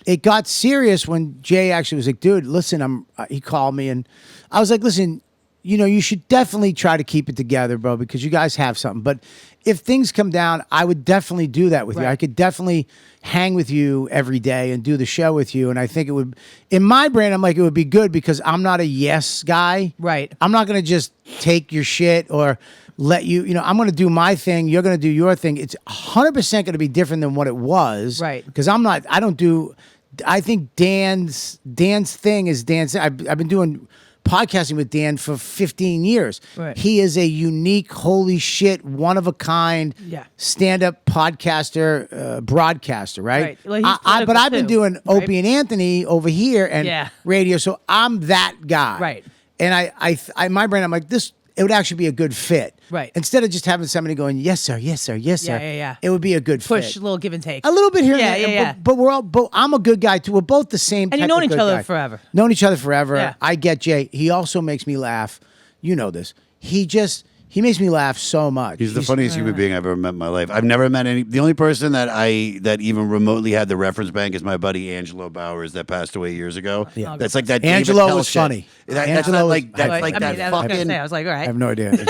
it got serious when Jay actually was like, dude, listen, he called me and I was like, listen, you should definitely try to keep it together, bro, because you guys have something. But if things come down, I would definitely do that with you. I could definitely hang with you every day and do the show with you. And I think it would, in my brain, I'm like, it would be good because I'm not a yes guy. Right. I'm not going to just take your shit or let you, I'm going to do my thing. You're going to do your thing. It's 100% going to be different than what it was. Right. Because I think Dan's thing is Dan's. I've been doing podcasting with Dan for 15 years. Right. He is a unique, holy shit, one of a kind stand-up podcaster, broadcaster, right? Well, he's but I've been too, doing right? Opie and Anthony over here and radio, so I'm that guy. Right. And I in my brain, I'm like, it would actually be a good fit. Right. Instead of just having somebody going, yes, sir, yes, sir, yes, sir. Yeah. It would be a good Push, fit. a little give and take. A little bit here Yeah, and there. yeah. But we're all, I'm a good guy too. We're both the same And type you've known of each good other guy. forever. Known each other forever. Yeah. I get Jay. He also makes me laugh. You know this. He makes me laugh so much. He's the funniest human being I've ever met in my life. I've never met any. The only person that even remotely had the reference bank is my buddy Angelo Bowers that passed away years ago. Yeah. That's like that. Angelo David Tell was shit. funny. That's Angelo not was- like that's I like mean, that I was gonna fucking. say, I was like, all I right. have no idea.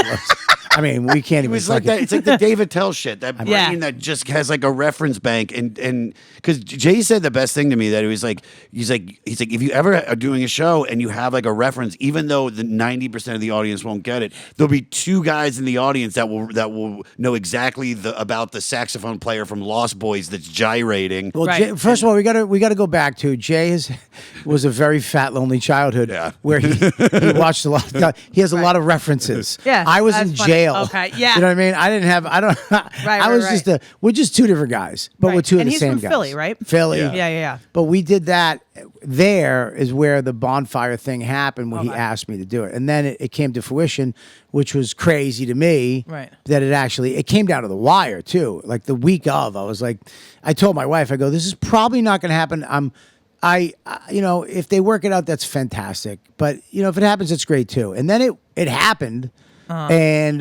I mean, we can't It even. was like that. It's like the David Tell shit. That brain Yeah. that just has like a reference bank, and because Jay said the best thing to me that he's like, if you ever are doing a show and you have like a reference, even though the 90% of the audience won't get it, there'll be two guys in the audience that will know exactly about the saxophone player from Lost Boys that's gyrating. Well, Right. Jay, first of all, we gotta go back to Jay was a very fat, lonely childhood where he watched a lot. He has a lot of references. Yeah, I was that's in funny. jail. Okay, yeah. You know what I mean? I was just we're just two different guys, but we're Right. two of And the he's same from guys. Philly, right? Philly. Yeah. But we did that. There is where the bonfire thing happened when he asked me to do it, and then it came to fruition, which was crazy to me. Right. That it came down to the wire too. Like the week of, I was like, I told my wife, I go, this is probably not going to happen. If they work it out, that's fantastic. But if it happens, it's great too. And then it happened. And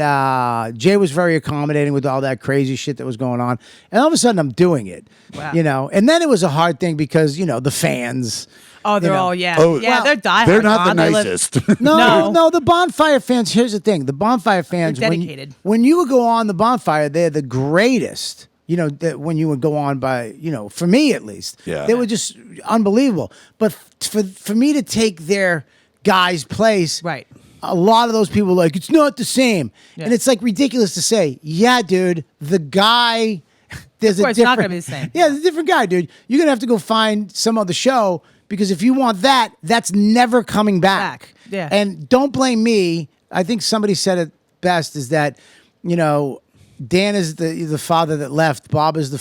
Jay was very accommodating with all that crazy shit that was going on. And all of a sudden, I'm doing it. Wow. And then it was a hard thing because the fans. Oh, they're all they're diehard. They're not the They live- nicest. No, the bonfire fans. Here's the thing: the bonfire fans, They're dedicated. when you would go on the bonfire, they're the greatest. When you would go on by, for me at least, they were just unbelievable. But for me to take their guy's place, Right. a lot of those people were like, it's not the same. Yeah. And it's like ridiculous to say, yeah, dude, the guy, there's Of a course, different. not gonna be the same. Yeah, there's a different guy, dude. You're going to have to go find some other show because if you want that, that's never coming back. Yeah. And don't blame me. I think somebody said it best is that, Dan is the father that left. Bob is the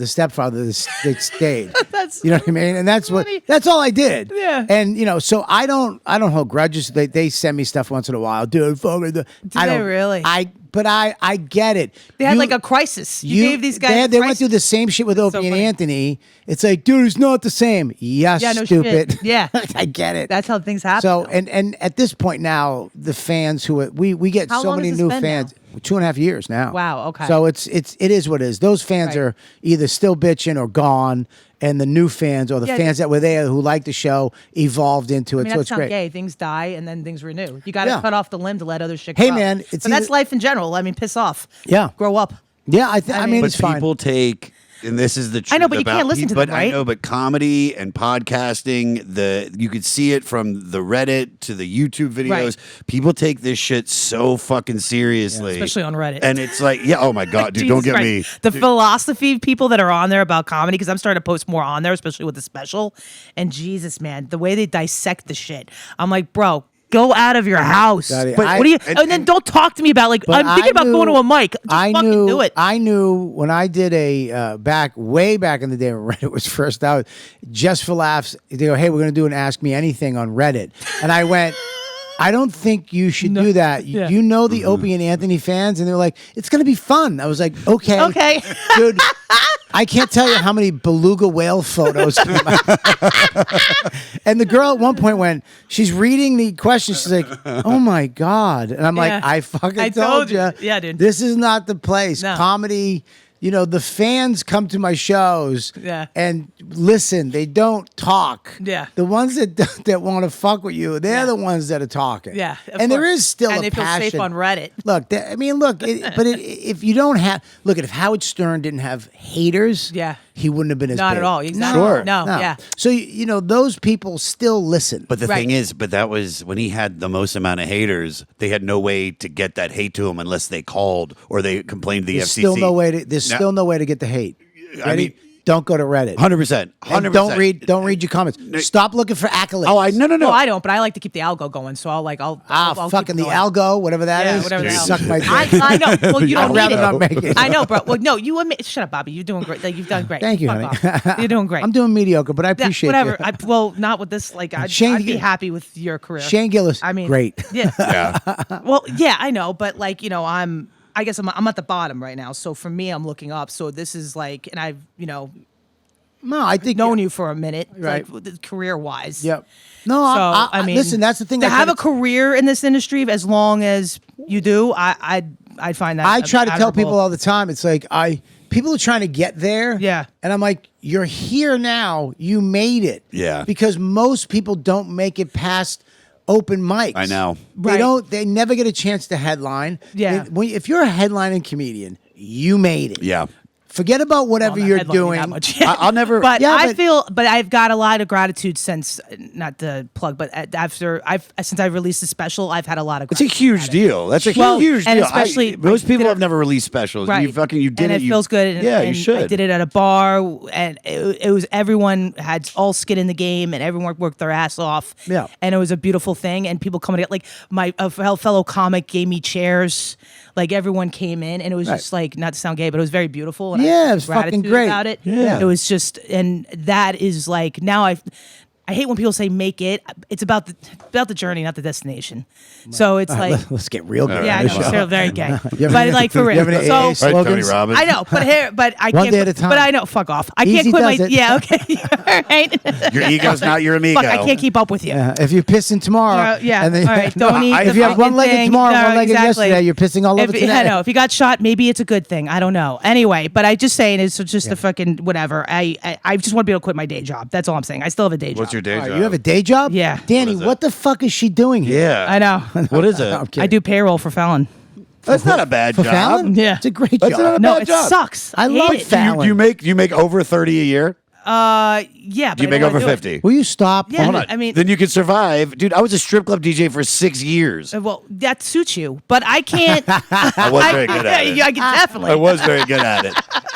stepfather that stayed. That's You know what I mean? And that's funny. that's all I did. Yeah. And so I don't hold grudges. They send me stuff once in a while. Dude, fuck it. I they don't really? I get it. They had like a crisis. You gave these guys. They a went crisis. through the same shit with Opie and funny. Anthony. It's like, dude, it's not the same. Yes, Yeah, no stupid. shit. Yeah. I get it. That's how things happen. So though. and at this point now, the fans we get How so long many has this new been fans. 2.5 years now. Wow, okay. So it is what it is. Those fans Right. are either still bitching or gone, and the new fans or the Yeah, fans that were there who liked the show evolved into it. I mean, so that's it's not great. gay. Things die and then things renew. You got to Yeah. cut off the limb to let other shit Hey, grow. man, but it's that's either- life in general. I mean, piss off. Yeah. Grow up. Yeah, I mean, mean- it's But fine. people take, and this is the truth. I know, but you about can't listen to but them, right? I know, but comedy and podcasting, you could see it from the Reddit to the YouTube videos. Right. People take this shit so fucking seriously, Especially on Reddit. And it's like, oh my god, dude, Jesus don't get Christ. me. The philosophy people that are on there about comedy, because I'm starting to post more on there, especially with the special. And Jesus, man, the way they dissect the shit, I'm like, bro, go out of your house. Daddy, But I- what do you? and- And then don't talk to me about like But I'm thinking about I going to knew- a mic. Just fucking do it. I knew when I did way back in the day when Reddit was first out, just for laughs, they go, hey, we're going to do an Ask Me Anything on Reddit. And I went, I don't think you should do that. Yeah. You know the Opie and Anthony fans? And they were like, it's going to be fun. I was like, okay. Okay. Dude, I can't tell you how many beluga whale photos came out. And the girl at one point she's reading the question, she's like, oh my God. And I'm Yeah. like, I fucking I told told you. you. Yeah, dude. This is not the place. No. Comedy, the fans come to my shows Yeah. and listen. They don't talk. Yeah. The ones that want to fuck with you, they're the ones that are talking. Yeah, of and there course. is still and a they feel passion. safe on Reddit. Look, if you don't have, if Howard Stern didn't have haters, Yeah. he wouldn't have been as Not big. at all. Exactly. Sure. No, yeah. So those people still listen. But the Right. thing is, that was when he had the most amount of haters. They had no way to get that hate to him unless they called or they complained to the there's FCC. still no way to. There's still no way to get the hate. I Ready? mean, don't go to Reddit. 100%. And 100%. don't read your comments. Stop looking for accolades. Oh, no. No, I don't, but I like to keep the algo going. So I'll keep fucking the going. algo, whatever that is. Yeah, whatever the Suck hell. my dick. I know. Well, you don't I'd rather need not it. make it. I know, bro. Well, no, you admit. Shut up, Bobby. You're doing great. Like, you've done great. Thank you, Fuck honey. off. You're doing great. I'm doing mediocre, but I Yeah, appreciate whatever. you. Well, not with this. Like, I'd be happy with your career. Shane Gillis, I mean, great. Yeah. Yeah. Well, yeah, I know, but like, I guess I'm at the bottom right now. So for me, I'm looking up. So this is like, and I've No, I think known you for a minute, Right. like career wise. Yep. No, So I mean, listen. That's the thing. To I have kinda- a career in this industry as long as you do, I find that I try to tell admirable. people all the time. It's like people are trying to get there. Yeah. And I'm like, you're here now. You made it. Yeah. Because most people don't make it past open mics. I know. They Right. don't. They never get a chance to headline. Yeah. If you're a headlining comedian, you made it. Yeah. Forget about whatever Well, not you're headlining doing. that much. I'll never. But Yeah, I feel, but I've got a lot of gratitude since, not to plug, but since I've released the special, I've had a lot of. It's a gratitude huge at it. deal. That's a Well, huge and deal. especially- most I people did it- have never released specials. Right. You did and it. it feels good. And, Yeah, you and should. I did it at a bar, and it was everyone had all skin in the game, and everyone worked their ass off. Yeah. and it was a beautiful thing. And people coming to like a fellow comic gave me chairs. Like everyone came in, and it was just like, not to sound gay, but it was very beautiful. And I Yeah, had it was fucking gratitude great. about it. Yeah. it was just, and that is like now I hate when people say make it. It's about the journey, not the destination. So it's like. Let's get real good. Yeah, I on know, this show. they're very gay. You have But any- like for real. you have any So AA Right, Tony slogans? Robbins. I know, but I One can't. day at a time. But I know, fuck off. I Easy can't quit does my. it. Yeah, okay, all right. Your ego's not your amigo. Fuck, I can't keep up with you. If you're pissing tomorrow, Yeah, and then, all right. Don't eat if the you have one fucking legged thing. tomorrow, No, one legged exactly. yesterday, you're pissing all over today. I know. If you got shot, maybe it's a good thing. I don't know. Anyway, but I just saying it's just a fucking whatever. I just want to be able to quit my day job. That's all I'm saying. I still have a day job. What's your day All right, job? you have a day job? Yeah. Danny, What is it? what the fuck is she doing here? Yeah. I know. What is it? I'm kidding. I do payroll for Fallon. That's not a bad For job. Fallon? Yeah. It's a great That's job. not a No, bad it job. sucks. I hate love it. Fallon. You make over 30 a year? Yeah. Do you but I make don't over wanna do it. 50? Will you stop? Yeah. Hold on. I mean- then you could survive. Dude, I was a strip club DJ for 6 years. Well, that suits you, but I can't. I was very good at it. Yeah, I can definitely. I was very good at it.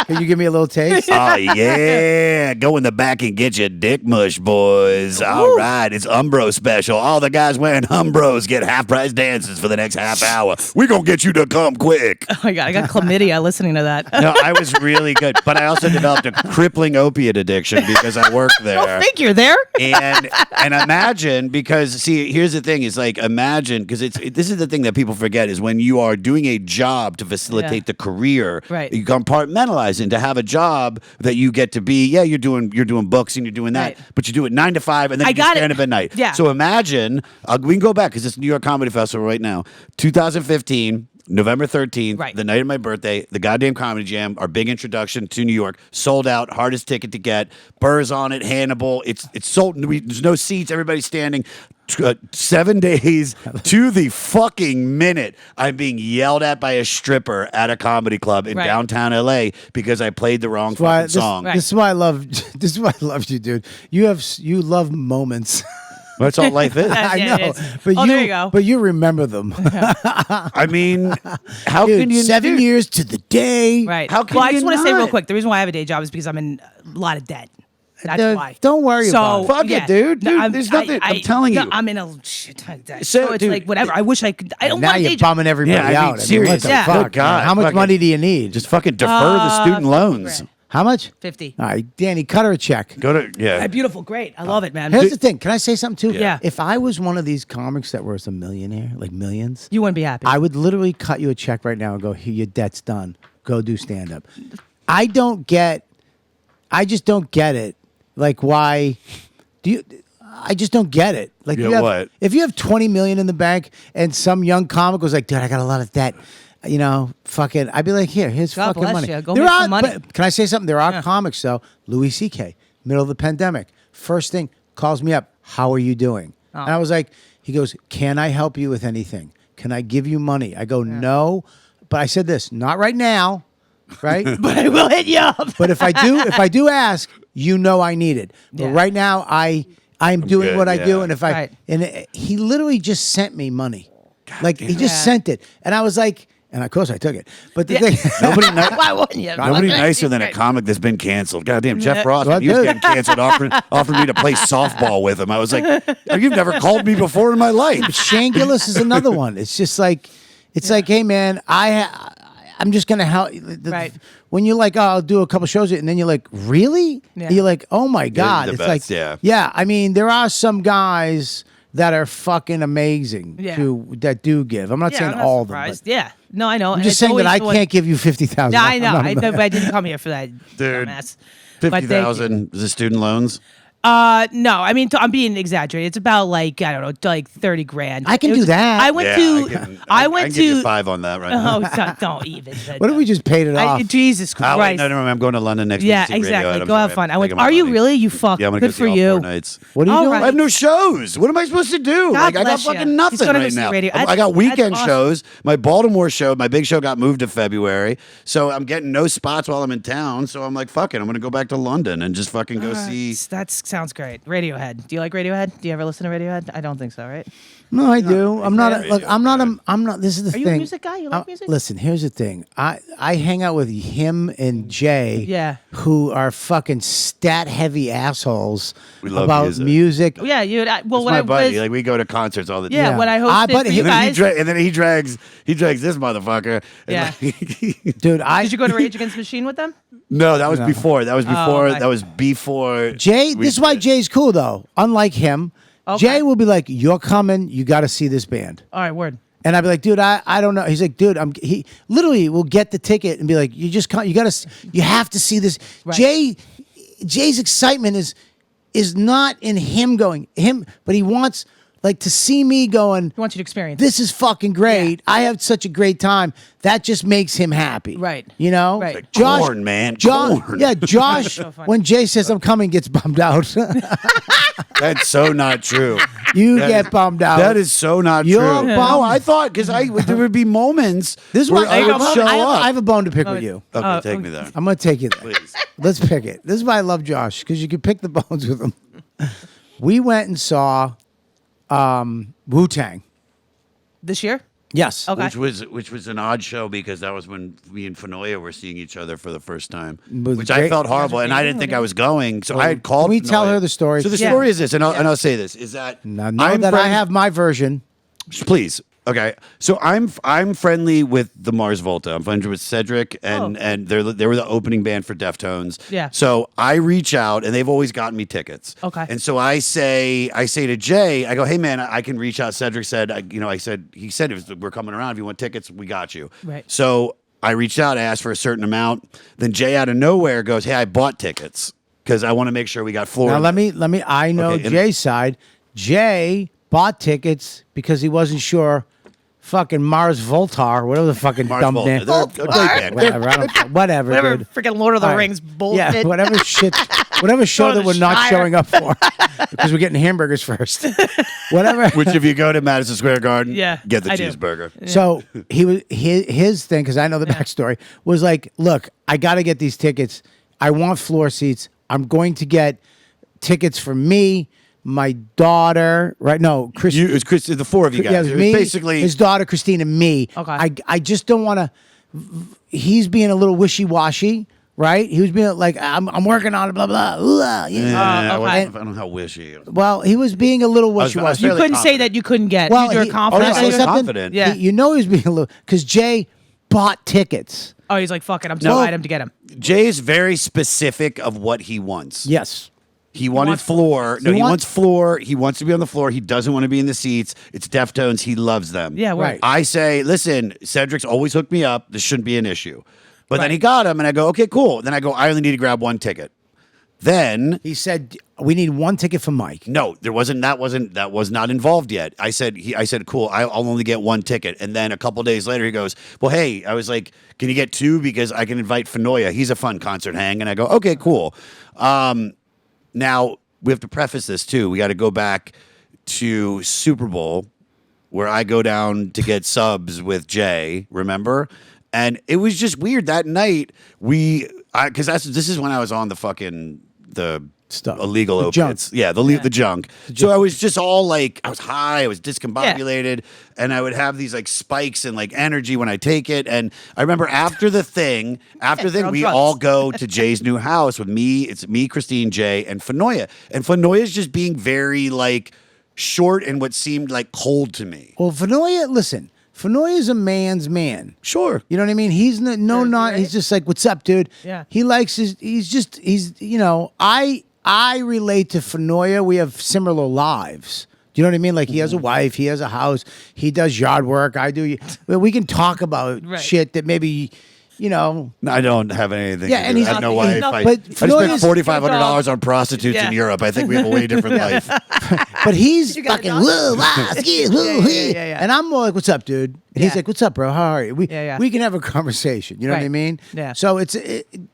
Can you give me a little taste? Oh, yeah. Go in the back and get your dick mush, boys. All right. It's Umbro special. All the guys wearing Umbros get half price dances for the next half hour. We're going to get you to come quick. Oh my god, I got chlamydia listening to that. No, I was really good. But I also developed a crippling opiate addiction because I worked there. Figure there. and imagine, because see, here's the thing, is like, imagine, because this is the thing that people forget, is when you are doing a job to facilitate Yeah. the career, Right. you compartmentalize into have a job that you get to be, you're doing books and you're doing that, Right. but you do it 9 to 5 and then I you just got it. stand up at night. Yeah. So imagine, we can go back because it's New York Comedy Festival right now, 2015. November 13th, Right. the night of my birthday, the goddamn Comedy Jam, our big introduction to New York, sold out, hardest ticket to get. Burr's on it, Hannibal. It's sold. There's no seats. Everybody's standing. 7 days to the fucking minute, I'm being yelled at by a stripper at a comedy club in Right. downtown LA because I played the wrong Why- fucking song. Right. This is why I love. This is why I love you, dude. You love moments. That's all life is. Yeah, I it know, is. but Oh, there you go. But you remember them. I mean, how Dude, can you 7 years to the day. Right. How can well, I you just want to say real not? quick. The reason why I have a day job is because I'm in a lot of debt. That's Dude, why. don't worry so, about it. Fuck it, dude. Dude, there's nothing- I'm telling you. I'm in a shit ton of debt. So, So, it's dude, like whatever. I wish I could. I don't Now want a you're day job. bumming everybody Yeah, I mean, out. seriously. What the Yeah. fuck? Good God, How much fucking- money do you need? just fucking defer the student loans? grand. How much? 50. All right, Danny, cut her a check. Go to Beautiful, great. I love it, man. Here's the thing. Can I say something too? Yeah. If I was one of these comics that was a millionaire, like millions, You wouldn't be happy. I would literally cut you a check right now and go, "Here, your debt's done. Go do stand up." I just don't get it. Like, why do you? I just don't get it. Like, Yeah, you have, what? if you have 20 million in the bank and some young comic was like, "Dude, I got a lot of debt. you know, fucking, I'd be like, here's God fucking bless money. you. Go There make are, some money. but can I say something? There are comics though. Louis C.K. Middle of the pandemic, first thing calls me up. How are you doing? And I was like, he goes, can I help you with anything? Can I give you money? I go, no, but I said this, not right now, right? But I will hit you up. But if I do ask, you know I need it. But Yeah. right now, I'm doing good, what I do, yeah. and if Right. he literally just sent me money, like he just sent it, and I was like, and of course I took it. But the thing, Why wouldn't you? Nobody nicer than a comic that's been canceled. Goddamn, Jeff Ross, Well, when he was dude. getting canceled, offered me to play softball with him. I was like, you've never called me before in my life. Shane Gillis is another one. It's just like, like, hey man, I'm just gonna help. Right. When you're like, oh, I'll do a couple shows, and then you're like, really? Yeah. And you're like, oh my god, the it's best, like, yeah. I mean, there are some guys that are fucking amazing Yeah. that do give. I'm not Yeah, saying I'm not all of them. surprised. But Yeah. No, I know. I'm just saying that I can't give you $50,000. Yeah, I know. I'm not- But I didn't come here for that, Dude, dumbass. But thank you. 50,000 is it student loans? No, I mean, I'm being exaggerated. It's about like, I don't know, like 30 grand. I can It was- do that. I went Yeah, to, I I went can give you to, 5 on that right now. oh, don't even. What if we just paid it off? Jesus Oh, wait, Christ. no, I'm going to London next Yeah, week. to see exactly. Radiohead. I'm Go have sorry. fun. I I'm went, taking my are you money. really? You fuck. Yeah, I'm gonna Good go for see all you. 4 nights. What are you All doing? right. I have no shows. What am I supposed to do? God Like, I got bless you. fucking He's nothing gonna go right see now. radio. I got That's weekend awesome. shows. My Baltimore show, my big show got moved to February. So I'm getting no spots while I'm in town. So I'm like, fuck it. I'm going to go back to London and just fucking go see. That sounds great. Radiohead. Do you like Radiohead? Do you ever listen to Radiohead? I don't think so, right? No, I do. I'm not. Yeah. Look, I'm not. I'm not. This is the Are you thing. a music guy? You like music? Listen, here's the thing. I hang out with him and Jay. Yeah. Who are fucking stat heavy assholes We love about music. Yeah, you. Well, It's when my I buddy. was, Like we go to concerts all the time. yeah, Yeah. when I Ah, hosted but for he- you guys. And then he drags this motherfucker. And Yeah. like- dude. Did you go to Rage Against the Machine with them? no, that was before. That was before. okay. That was before. Jay. This is why Jay's cool though. Unlike him, Okay. Jay will be like, "You're coming. You got to see this band." All right, word. And I'd be like, dude, I don't know. He's like, dude, he literally will get the ticket and be like, you just can't, you have to see this. Right. Jay's excitement is not in him going, but he wants like to see me going, He wants you to experience. this is fucking great. I have such a great time. That just makes him happy. Right. You know? Right. Like corn, man, corn. Yeah, Josh, So funny. when Jay says I'm coming, gets bummed out. That's so not true. You That get is- bummed out. That is so not You're true. bummed. No, I thought because there would be moments. This is where why I would show up. I have a bone to pick with you. Okay, take me there. I'm going to take you there. Please. Let's pick it. This is why I love Josh, because you can pick the bones with him. We went and saw Wu-Tang. This year? Yes. Okay. Which was an odd show because that was when me and Finoia were seeing each other for the first time, was which great. I felt horrible, and I didn't think I was going. So I had called. Can we tell Finoia. her the story? So the Yeah. story is this, and I'll say this: is that Now know I'm that I friends- have my version. Please. Okay, so I'm friendly with the Mars Volta. I'm friendly with Cedric, and they were the opening band for Deftones. Yeah. So I reach out, and they've always gotten me tickets. Okay. And so I say to Jay, I go, hey man, I can reach out. Cedric said, he said we're coming around. If you want tickets, we got you. Right. So I reached out, I asked for a certain amount. Then Jay out of nowhere goes, hey, I bought tickets because I want to make sure we got floor. Now let me. I know Okay, and- Jay's side. Jay bought tickets because he wasn't sure. Fucking Mars Voltar, whatever the fucking Mars dumb Volta. name. They're a great band. Whatever, I don't, whatever, Whatever dude. freaking Lord of the All right. Rings bullshit. Yeah, whatever shit, whatever show Go to that we're not Shire. showing up for because we're getting hamburgers first. Whatever. Which if you go to Madison Square Garden, Yeah, get the I do. cheeseburger. So he was his thing because I know the backstory was like, look, I got to get these tickets. I want floor seats. I'm going to get tickets for me, my daughter. Right? No, Chris. It was Chris, the four of you guys. Yeah, it was me, basically his daughter Christina, me. Okay. I just don't want to. He's being a little wishy washy, right? He was being like, I'm working on it, blah blah. Ooh, yeah. I okay. don't know how wishy. Well, he was being a little wishy I was washy. You fairly couldn't say confident. that you couldn't get. Well, You're he- confident. can I say was something? confident. Yeah. You know he was being a little because Jay bought tickets. Oh, he's like, fuck it. I'm too No. item to get him. Jay is very specific of what he wants. Yes. He wanted wants floor. No, He he want- wants floor. He wants to be on the floor. He doesn't want to be in the seats. It's Deftones. He loves them. Yeah, Right. right. I say, listen, Cedric's always hooked me up. This shouldn't be an issue. But then Right. he got him, and I go, okay, cool. Then I go, I only need to grab one ticket. Then He said, we need one ticket for Mike. no, there wasn't. That was not involved yet. I said, cool. I'll only get one ticket. And then a couple days later, he goes, well, hey, I was like, can you get two because I can invite Finoia. He's a fun concert hang. And I go, okay, cool. Now we have to preface this too. We got to go back to Super Bowl where I go down to get subs with Jay. Remember? And it was just weird that night. Because this is when I was on the Stuff. illegal The opiates. junk. Yeah, the junk. So I was just all like, I was high, I was discombobulated, and I would have these like spikes and like energy when I take it. And I remember after the thing, on we drugs. all go to Jay's new house with me. It's me, Christine, Jay, and Finoia. And Finoia's just being very like short and what seemed like cold to me. Well, Finoia is a man's man. Sure. You know what I mean? He's not. He's just like, what's up, dude? Yeah. He likes you know, I relate to Finoia. We have similar lives. Do you know what I mean? Like he has a wife, he has a house, he does yard work. I do. We can talk about Right. shit that maybe, you know. I don't have anything. Yeah, to and do. he's I have no not- wife. he's not- I but spent Finoia's- $4,500 on prostitutes Yeah. in Europe. I think we have a way different life. But he's You got a fucking dog? whoa, wah, ski, woo, hee. yeah. And I'm more like, what's up, dude? And he's Yeah. like, what's up, bro? How are you? We Yeah. we can have a conversation. You know what I Right. mean? Yeah. So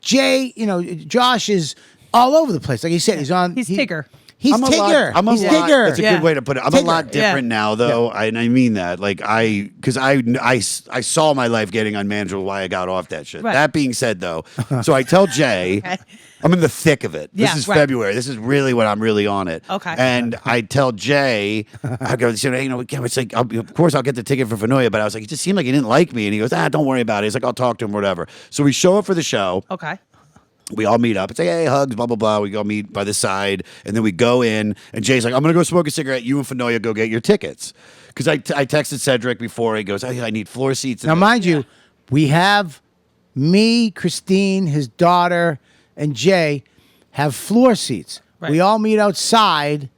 Jay, you know, Josh is all over the place. Like he said, he's on. He's Tigger. He's I'm a Tigger. lot, He's Tigger. That's a Yeah. good way to put it. I'm a Tigger. lot different now, though, and I mean that. Like because I saw my life getting unmanageable. Why I got off that shit. Right. That being said, though, so I tell Jay, Okay. I'm in the thick of it. This Yeah, is right. February. This is really when I'm really on it. Okay. And I tell Jay, I go, you know, it's like, of course I'll get the ticket for Finoia, but I was like, it just seemed like he didn't like me, and he goes, don't worry about it. He's like, I'll talk to him, whatever. So we show up for the show. Okay. We all meet up. It's like, hey, hugs, blah, blah, blah. We go meet by the side. And then we go in. And Jay's like, I'm going to go smoke a cigarette. You and Finoia go get your tickets. Because I texted Cedric before. He goes, I need floor seats. Now, mind you, we have me, Christine, his daughter, and Jay have floor seats. Right. We all meet outside.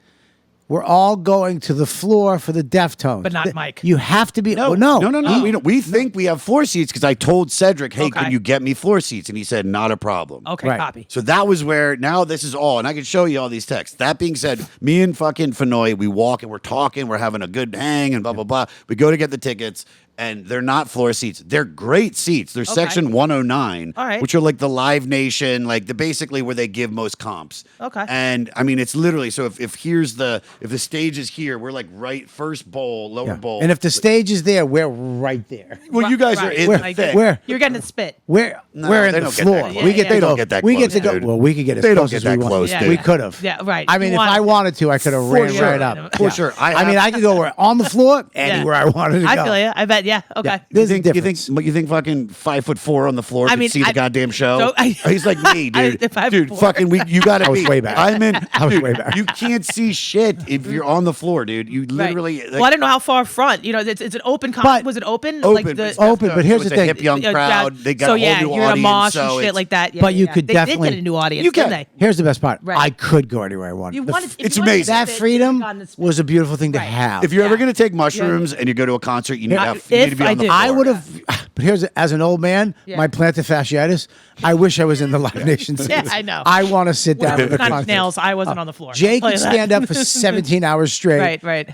We're all going to the floor for the Deftones. But not Mike. You have to be. No, no. We don't. We think we have floor seats because I told Cedric, hey, Okay. can you get me floor seats? And he said, not a problem. Okay. Right. Copy. So that was where now this is all, and I can show you all these texts. That being said, me and fucking Finoia, we walk and we're talking, we're having a good hang and blah, blah, blah. We go to get the tickets, and they're not floor seats. They're great seats. They're section 109, All right. which are like the Live Nation, like basically where they give most comps. Okay. And I mean, it's literally, so if the stage is here, we're like right first bowl, lower Yeah. bowl. And if the stage is there, we're right there. well, you guys are Right. in Where- the thick. where- You're getting it spit. We're No, in they the don't get floor. that close. We get They to don't go. get that we get to close, go. dude. Well, we could get as They don't close get as that we close, want. dude. We could have. Yeah, right. I You mean, if wanted I to. wanted to, I could have For ran sure. right up. For sure. I mean, I could go on the floor anywhere I wanted to go. I feel you. I bet. Yeah. Okay. Yeah. You There's a think, difference. you think fucking 5'4" on the floor I could mean, see the goddamn show? so He's like me, dude. I- Dude, 5'4". fucking you gotta I was be. way back. I'm in. I was dude, way back. You can't see shit if you're on the floor, dude. You Right. literally. Well, I didn't know how far front. You know, it's an open. But- Was it open? open, Like but the, it's open, but here's it's the a thing. hip young crowd. They got so a whole yeah, new you're in a audience. mosh so and shit it's- like that. Yeah, But you yeah. could they definitely- did get a new audience, You didn't can. they? Here's the best part. Right. I could go anywhere I wanted. You The wanted. f- if it's you wanted to amazing. that spit, freedom you could've gotten the spit. was a beautiful thing to Right. have. If you're ever gonna take mushrooms and you go to a concert, you need to, If you need to be I on the do. floor. I would have, but here's as an old man, Yeah. my plantar fasciitis. I wish I was in the Live Nation seats. Yeah, I know. I want to sit down With at the Nine Inch concert. Nails, I wasn't on the floor. Jay I'll tell could you that. stand up for 17 hours straight. Right.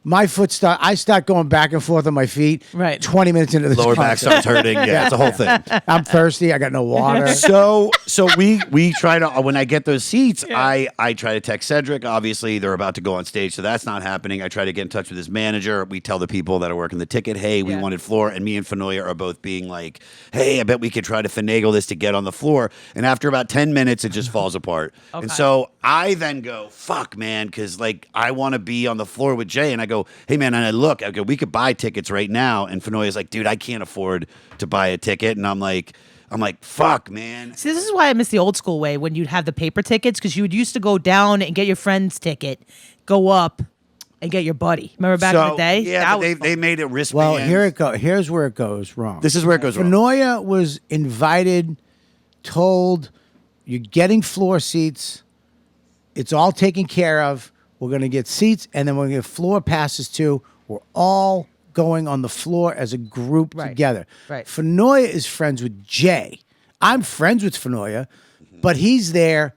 My foot I start going back and forth on my feet. Right. 20 minutes into this lower back concert. starts hurting. Yeah, it's a whole thing. I'm thirsty. I got no water. So we try to when I get those seats, I try to text Cedric. Obviously, they're about to go on stage, so that's not happening. I try to get in touch with his manager. We tell the people that are working the ticket, hey, we Yeah. wanted floor, and me and Finoia are both being like, hey, I bet we could try to finagle this to get on the floor. And after about 10 minutes, it just falls apart. And Okay. so I then go, fuck, man, because like I want to be on the floor with Jay, and I go, hey, man, and I look, I go, we could buy tickets right now, and Finoia's like, dude, I can't afford to buy a ticket, and I'm like, fuck, man. See, this is why I miss the old school way when you'd have the paper tickets because you would used to go down and get your friend's ticket, go up, and get your buddy. Remember back in the day? Yeah, That but was they made it wristbands. Well, here's where it goes wrong. This is where it goes wrong. Finoia was invited, told, you're getting floor seats. It's all taken care of. We're going to get seats, and then we're going to get floor passes too. We're all going on the floor as a group Right. together. Right. Finoia is friends with Jay. I'm friends with Finoia, but he's there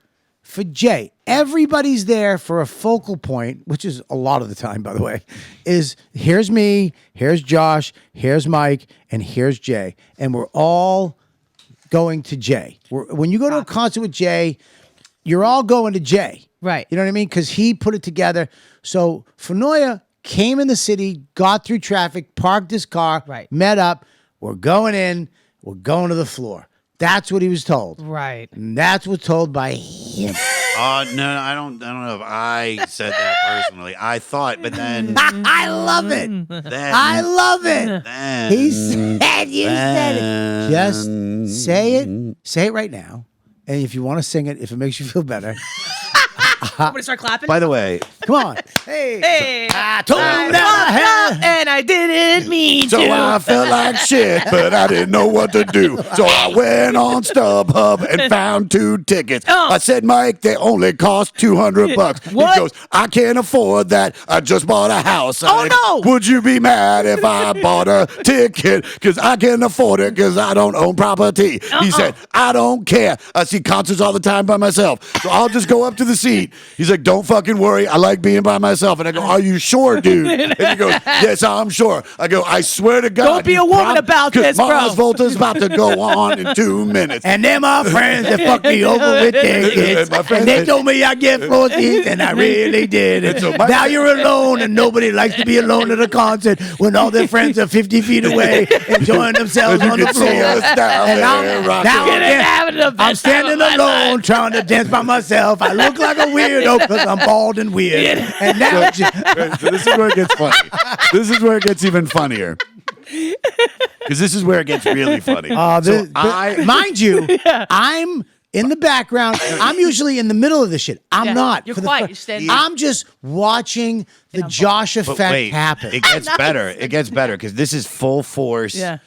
for Jay. Everybody's there for a focal point, which is a lot of the time, by the way, is here's me, here's Josh, here's Mike, and here's Jay. And we're all going to Jay. When you go to a concert with Jay, you're all going to Jay. Right. You know what I mean? Because he put it together. So Finoia came in the city, got through traffic, parked his car, Right. met up. We're going in. We're going to the floor. That's what he was told. Right. And that's what's told by him. No, I don't know if I said that personally. I thought, but then I love it. I love it. then He said you said it. Just say it. Say it right now. And if you want to sing it, if it makes you feel better, I'm gonna start clapping. by the way, come on. Hey. Hey, I told him I that I fucked up and I didn't mean So to. I felt like shit, but I didn't know what to do. So I went on StubHub and found 2 tickets. Oh. I said, Mike, they only cost $200. What? He goes, I can't afford that. I just bought a house. Oh, no. Would you be mad if I bought a ticket? Because I can't afford it because I don't own property. He said, I don't care. I see concerts all the time by myself. So I'll just go up to the seat. He's like, don't fucking worry. I like being by myself. And I go, are you sure, dude? And he goes, yes, I'm sure. I go, I swear to God. Don't be a woman about this, bro. Mars Volta's about to go on in 2 minutes. And they're my friends that fucked me over with tickets. My friends And they said- told me I get floor seats, and I really did. And so my- now you're alone, and nobody likes to be alone at a concert when all their friends are 50 feet away enjoying themselves You on the can floor. see us down And there rocking. now Having the best I'm standing time of my alone trying to dance by myself. I look like a weirdo because I'm bald and weird. And now So this is where it gets funny. This is where it gets even funnier. Because this is where it gets really funny. mind you, I'm in the background. I'm usually in the middle of the shit. I'm Yeah, not. you're for the quiet. fir- You're standing- I'm just watching the Josh But effect wait, happen. it gets better. It gets better because this is full force. Yeah.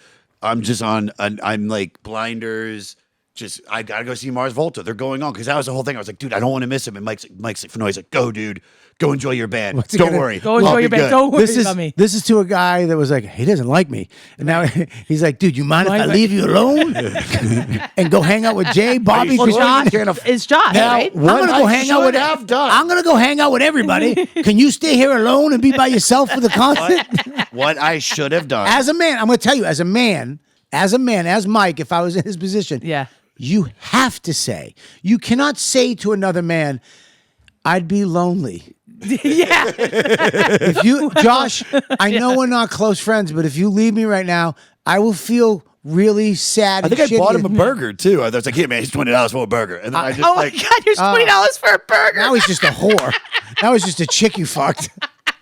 I'm just on. I'm like blinders. Just I gotta go see Mars Volta. They're going on because that was the whole thing. I was like, dude, I don't want to miss him. And Mike's like, Finoia's like, go, dude, go enjoy your band. What's he Don't gonna- worry, Go enjoy I'll be your band. good." Don't worry This is about me. this is to a guy that was like, he doesn't like me, and now he's like, dude, you mind if I Mind- leave you alone and go hang out with Jay, Bobby? Well, Well, Josh, you can't aff- it's Josh, Now, right? I'm gonna go hang out with. have done. I'm gonna go hang out with everybody. Can you stay here alone and be by yourself for the concert? What I should have done. As a man, I'm gonna tell you, as Mike, if I was in his position, Yeah. you have to say, you cannot say to another man, I'd be lonely. Yeah. If you, Josh, I know we're not close friends, but if you leave me right now, I will feel really sad. I think and I bought shitty. him a burger too. I was like, "Here, man, it's $20 for a burger." And then I just Oh my like, God, here's $20 for a burger. Now he's just a whore. That was just a chick you fucked.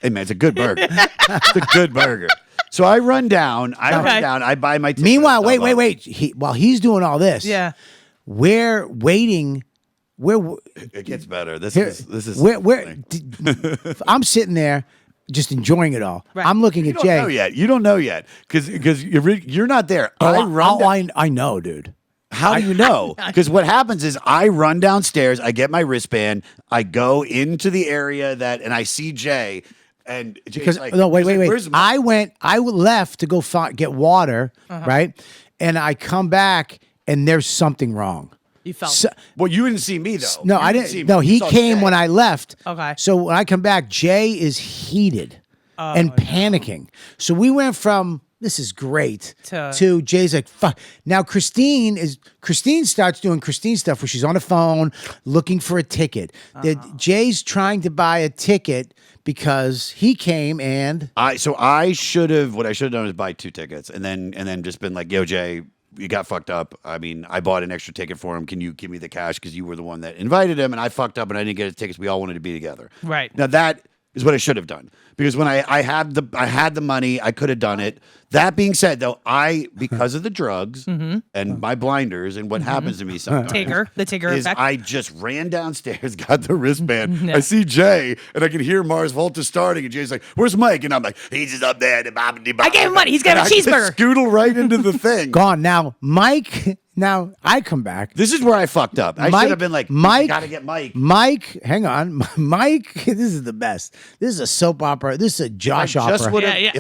"Hey, man, it's a good burger. It's a good burger." So I run down. Okay. I buy my. ticket Meanwhile, at Starbucks. wait. While he's doing all this, Yeah. we're waiting. It gets better. This Here, is. where I'm sitting there, just enjoying it all. Right. I'm looking You at don't Jay. know yet. You don't know yet because you're not there. I run. down- I know, dude. How do you know? Because what happens is I run downstairs. I get my wristband. I go into the area and I see Jay. And Jay's Because like, no, wait. "Where's my-" I left to go get water, Uh-huh. right? And I come back and there's something wrong. You felt So- Well, you didn't see me though. no, You I see didn't. me. No, You he saw came Jay. when I left. Okay. So when I come back, Jay is heated and panicking. So we went from this is great to Jay's like fuck. Now Christine starts doing Christine stuff where she's on the phone looking for a ticket. Jay's trying to buy a ticket because he came and What I should have done was buy 2 tickets and then just been like, yo, Jay, you got fucked up. I mean, I bought an extra ticket for him. Can you give me the cash? Because you were the one that invited him and I fucked up and I didn't get his tickets. We all wanted to be together. Right. Now that is what I should have done. Because when I had the money, I could have done it. That being said, though, because of the drugs and my blinders and what happens to me sometimes. the Tigger is effect. I just ran downstairs, got the wristband. I see Jay, and I can hear Mars Volta starting, and Jay's like, "Where's Mike?" And I'm like, "He's just up there." I gave him money. He's got a And I just cheeseburger. Scootle right into the thing. gone. Now Mike. Now I come back. This is where I fucked up. I should have been like, Mike, gotta get Mike. Mike, hang on. Mike, this is the best. This is a soap opera. This is a Josh I just opera. would have. Yeah,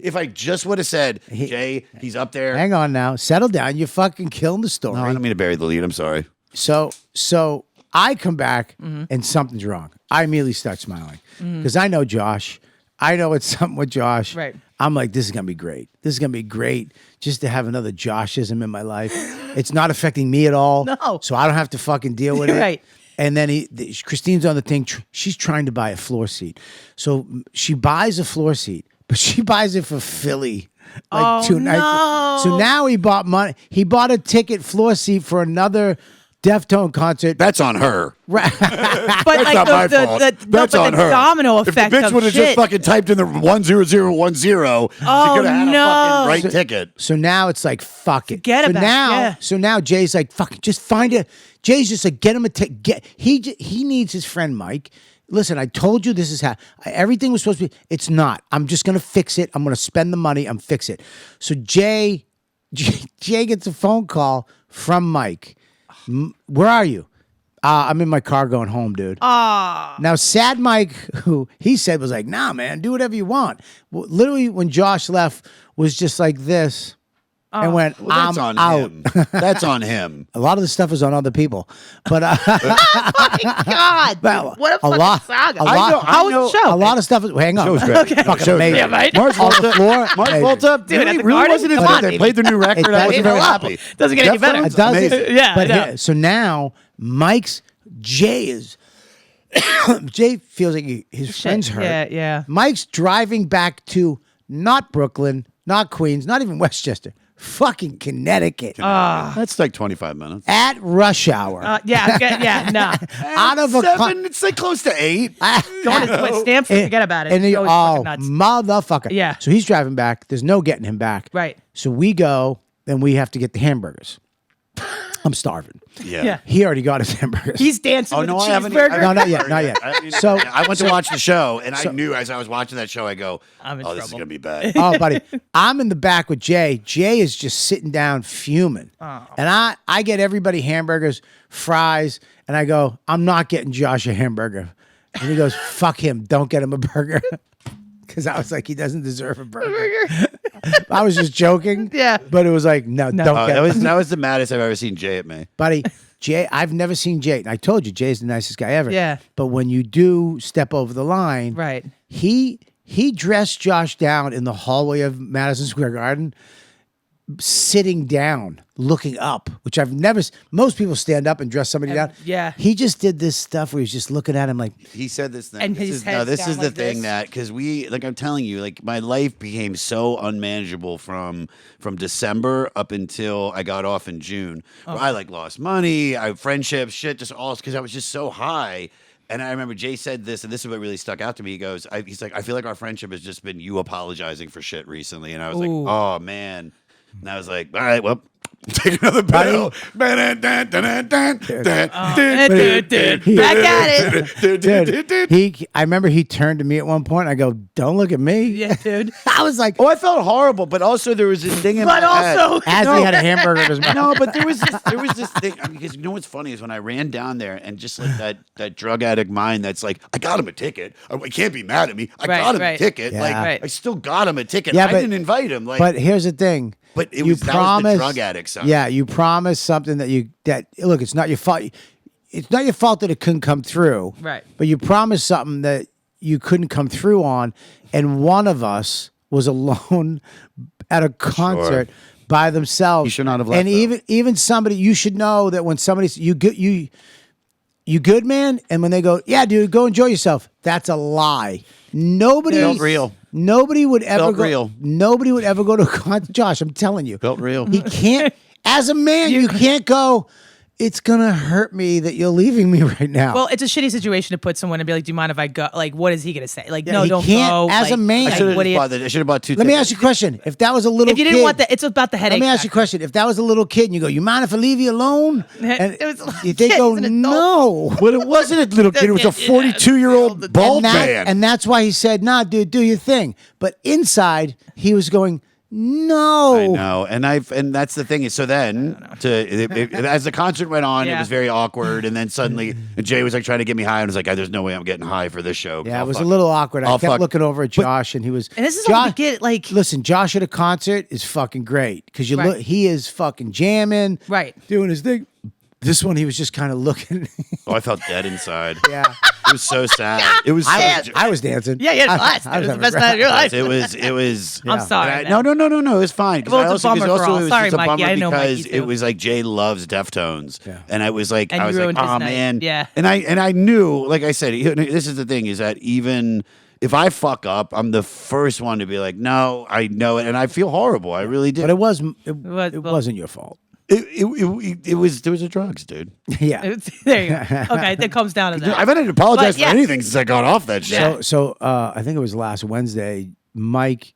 If I just would have said, Jay, he's up there. Hang on now. Settle down. You're fucking killing the story. No, I don't mean to bury the lead. I'm sorry. So I come back and something's wrong. I immediately start smiling because I know Josh. I know it's something with Josh. Right. I'm like, this is going to be great. This is going to be great just to have another Joshism in my life. It's not affecting me at all. No. So I don't have to fucking deal with it. Right. And then Christine's on the thing. She's trying to buy a floor seat. So she buys a floor seat, but she buys it for Philly. Like 2 nights. no. So now he bought money. He bought a ticket floor seat for another Deftone concert. That's on her. Right. But like not my the fault. but the domino If the effect bitch of would have shit. just fucking typed in the 10010, she could have had no. a fucking right ticket. So now it's like, fuck it. Forget so about it, now, yeah. So now Jay's like, fuck it, just find it. Jay's just like, get him a ticket. He needs his friend Mike. Listen, I told you this is how everything was supposed to be. It's not. I'm just gonna fix it. I'm gonna spend the money. I'm fix it. So Jay gets a phone call from Mike. Where are you? I'm in my car going home, dude. Now, sad Mike, who he said was like, nah, man, do whatever you want. Well, literally, when Josh left, was just like this and went, Well, that's I'm on out. him. That's on him. A lot of the stuff is on other people, but God, well, what a fucking lot, saga. a lot, How was the show? a lot of stuff is. Hang on, Show's great. fucking Show's amazing. great. right? Mark On the Volta, floor, Mark hey, Volta, Dude, at really, the really Garden? wasn't Come into on, it. They baby. played the new record. It I does wasn't it very well. happy. Doesn't get any better. Deftones, It does. amazing. Yeah, but I know. here, so now Jay feels like his friend's hurt. Yeah, yeah. Mike's driving back to not Brooklyn, not Queens, not even Westchester, fucking Connecticut That's like 25 minutes. at rush hour. Yeah, no. Out of a Seven, it's like close to 8. Going to Stanford, forget about it. And he, It's always oh, fucking nuts. motherfucker. Yeah. So he's driving back. There's no getting him back. Right. So we go, and we have to get the hamburgers. I'm starving. Yeah. He already got his hamburgers. He's dancing with a I haven't. cheeseburger. No, not yet, not yet. So I went to watch the show, and I knew as I was watching that show, I go, I'm in "Oh, this is trouble. gonna be bad." oh, buddy, I'm in the back with Jay. Jay is just sitting down fuming. And I get everybody hamburgers, fries, and I go, I'm not getting Josh a hamburger. And he goes, fuck him. Don't get him a burger. Because I was like, he doesn't deserve a burger. I was just joking. Yeah. But it was like, no. Don't get him. That was the maddest I've ever seen Jay at me. Buddy, Jay, I've never seen Jay. And I told you, Jay's the nicest guy ever. Yeah. But when you do step over the line, Right. He dressed Josh down in the hallway of Madison Square Garden, sitting down, looking up, which I've never. Most people stand up and dress somebody down. yeah. He just did this stuff where he's just looking at him like, He said this thing. And this his is, head's this down is the like thing this. that because I'm telling you, like my life became so unmanageable from December up until I got off in June. Where I like lost money, I friendships, shit, just all because I was just so high. And I remember Jay said this, and this is what really stuck out to me. He goes, he's like, I feel like our friendship has just been you apologizing for shit recently. And I was Ooh. like, oh man. And I was like, all right, well, take another pill. Back at it. dude. I remember he turned to me at one point. And I go, "Don't look at me." Yeah, dude. I was like, Oh, I felt horrible, but also there was this thing in But my head. also, as he had a hamburger in his mouth. No, but there was this thing because you know what's funny is when I ran down there and just like that drug addict mind that's like I got him a ticket. He can't be mad at me. I Right, got him a right. ticket. Yeah. Like Right. I still got him a ticket. Yeah, I but- didn't invite him. Like, But here's the thing. But it you was- that was the promised, drug addict side. Yeah, you promised something that look, it's not your fault. It's not your fault that it couldn't come through. Right. But you promised something that you couldn't come through on, and one of us was alone at a concert by themselves. You should not have left, And though. even somebody, you should know that when somebody's you good, man, and when they go, yeah, dude, go enjoy yourself. That's a lie. Nobody Felt real. Nobody would ever Felt go. real. Nobody would ever go to a concert. Josh, I'm telling you. Felt real. He can't, as a man, you can't go, it's going to hurt me that you're leaving me right now. Well, it's a shitty situation to put someone and be like, "Do you mind if I go?" Like, what is he gonna say? Like, no, he don't can't, go. as a Like, man. I like, should what do you? have bought 2 Let me tickets. ask you a question. If that was a little If you kid, didn't want that, it's about the headache. let me ask you a question. If that was a little kid and you go, you mind if I leave you alone? And It was a little they kid, go, he's an no. But it wasn't a little kid. It was a 42-year-old bald man. And that's why he said, nah, dude, do your thing. But inside, he was going, no. I know, and that's the thing is. So then, as the concert went on, it Yeah. was very awkward, and then suddenly Jay was like trying to get me high, and I was like, "There's no way I'm getting high for this show." Yeah, I'll it was fuck- a little awkward. I I'll kept fuck- looking over at Josh, and he was. And this is Josh, all we get. Like, listen, Josh at a concert is fucking great because you Right. look. He is fucking jamming, Right. doing his thing. This one, he was just kind of looking. Oh, I felt dead inside. Yeah. It was so sad. It was. I was dancing. Yeah, it was. It was the having best a night of your life. It was. I'm sorry. And I- no. It was fine. 'Cause Well, I it's a also, 'cause bummer for also all. it was Sorry, just a Mikey. bummer I know Mikey, because too. it was like Jay loves Deftones, Yeah. and I was like, And I you was like, ruined his oh night. man, Yeah. And I knew, like I said, this is the thing is that even if I fuck up, I'm the first one to be like, no, I know it, and I feel horrible. I really did. But it Well- wasn't your fault. It was there was a drugs, dude. Yeah. There you go. Okay, that comes down to that. I've had to apologize But, yeah. for anything since I got off that shit. So I think it was last Wednesday. Mike,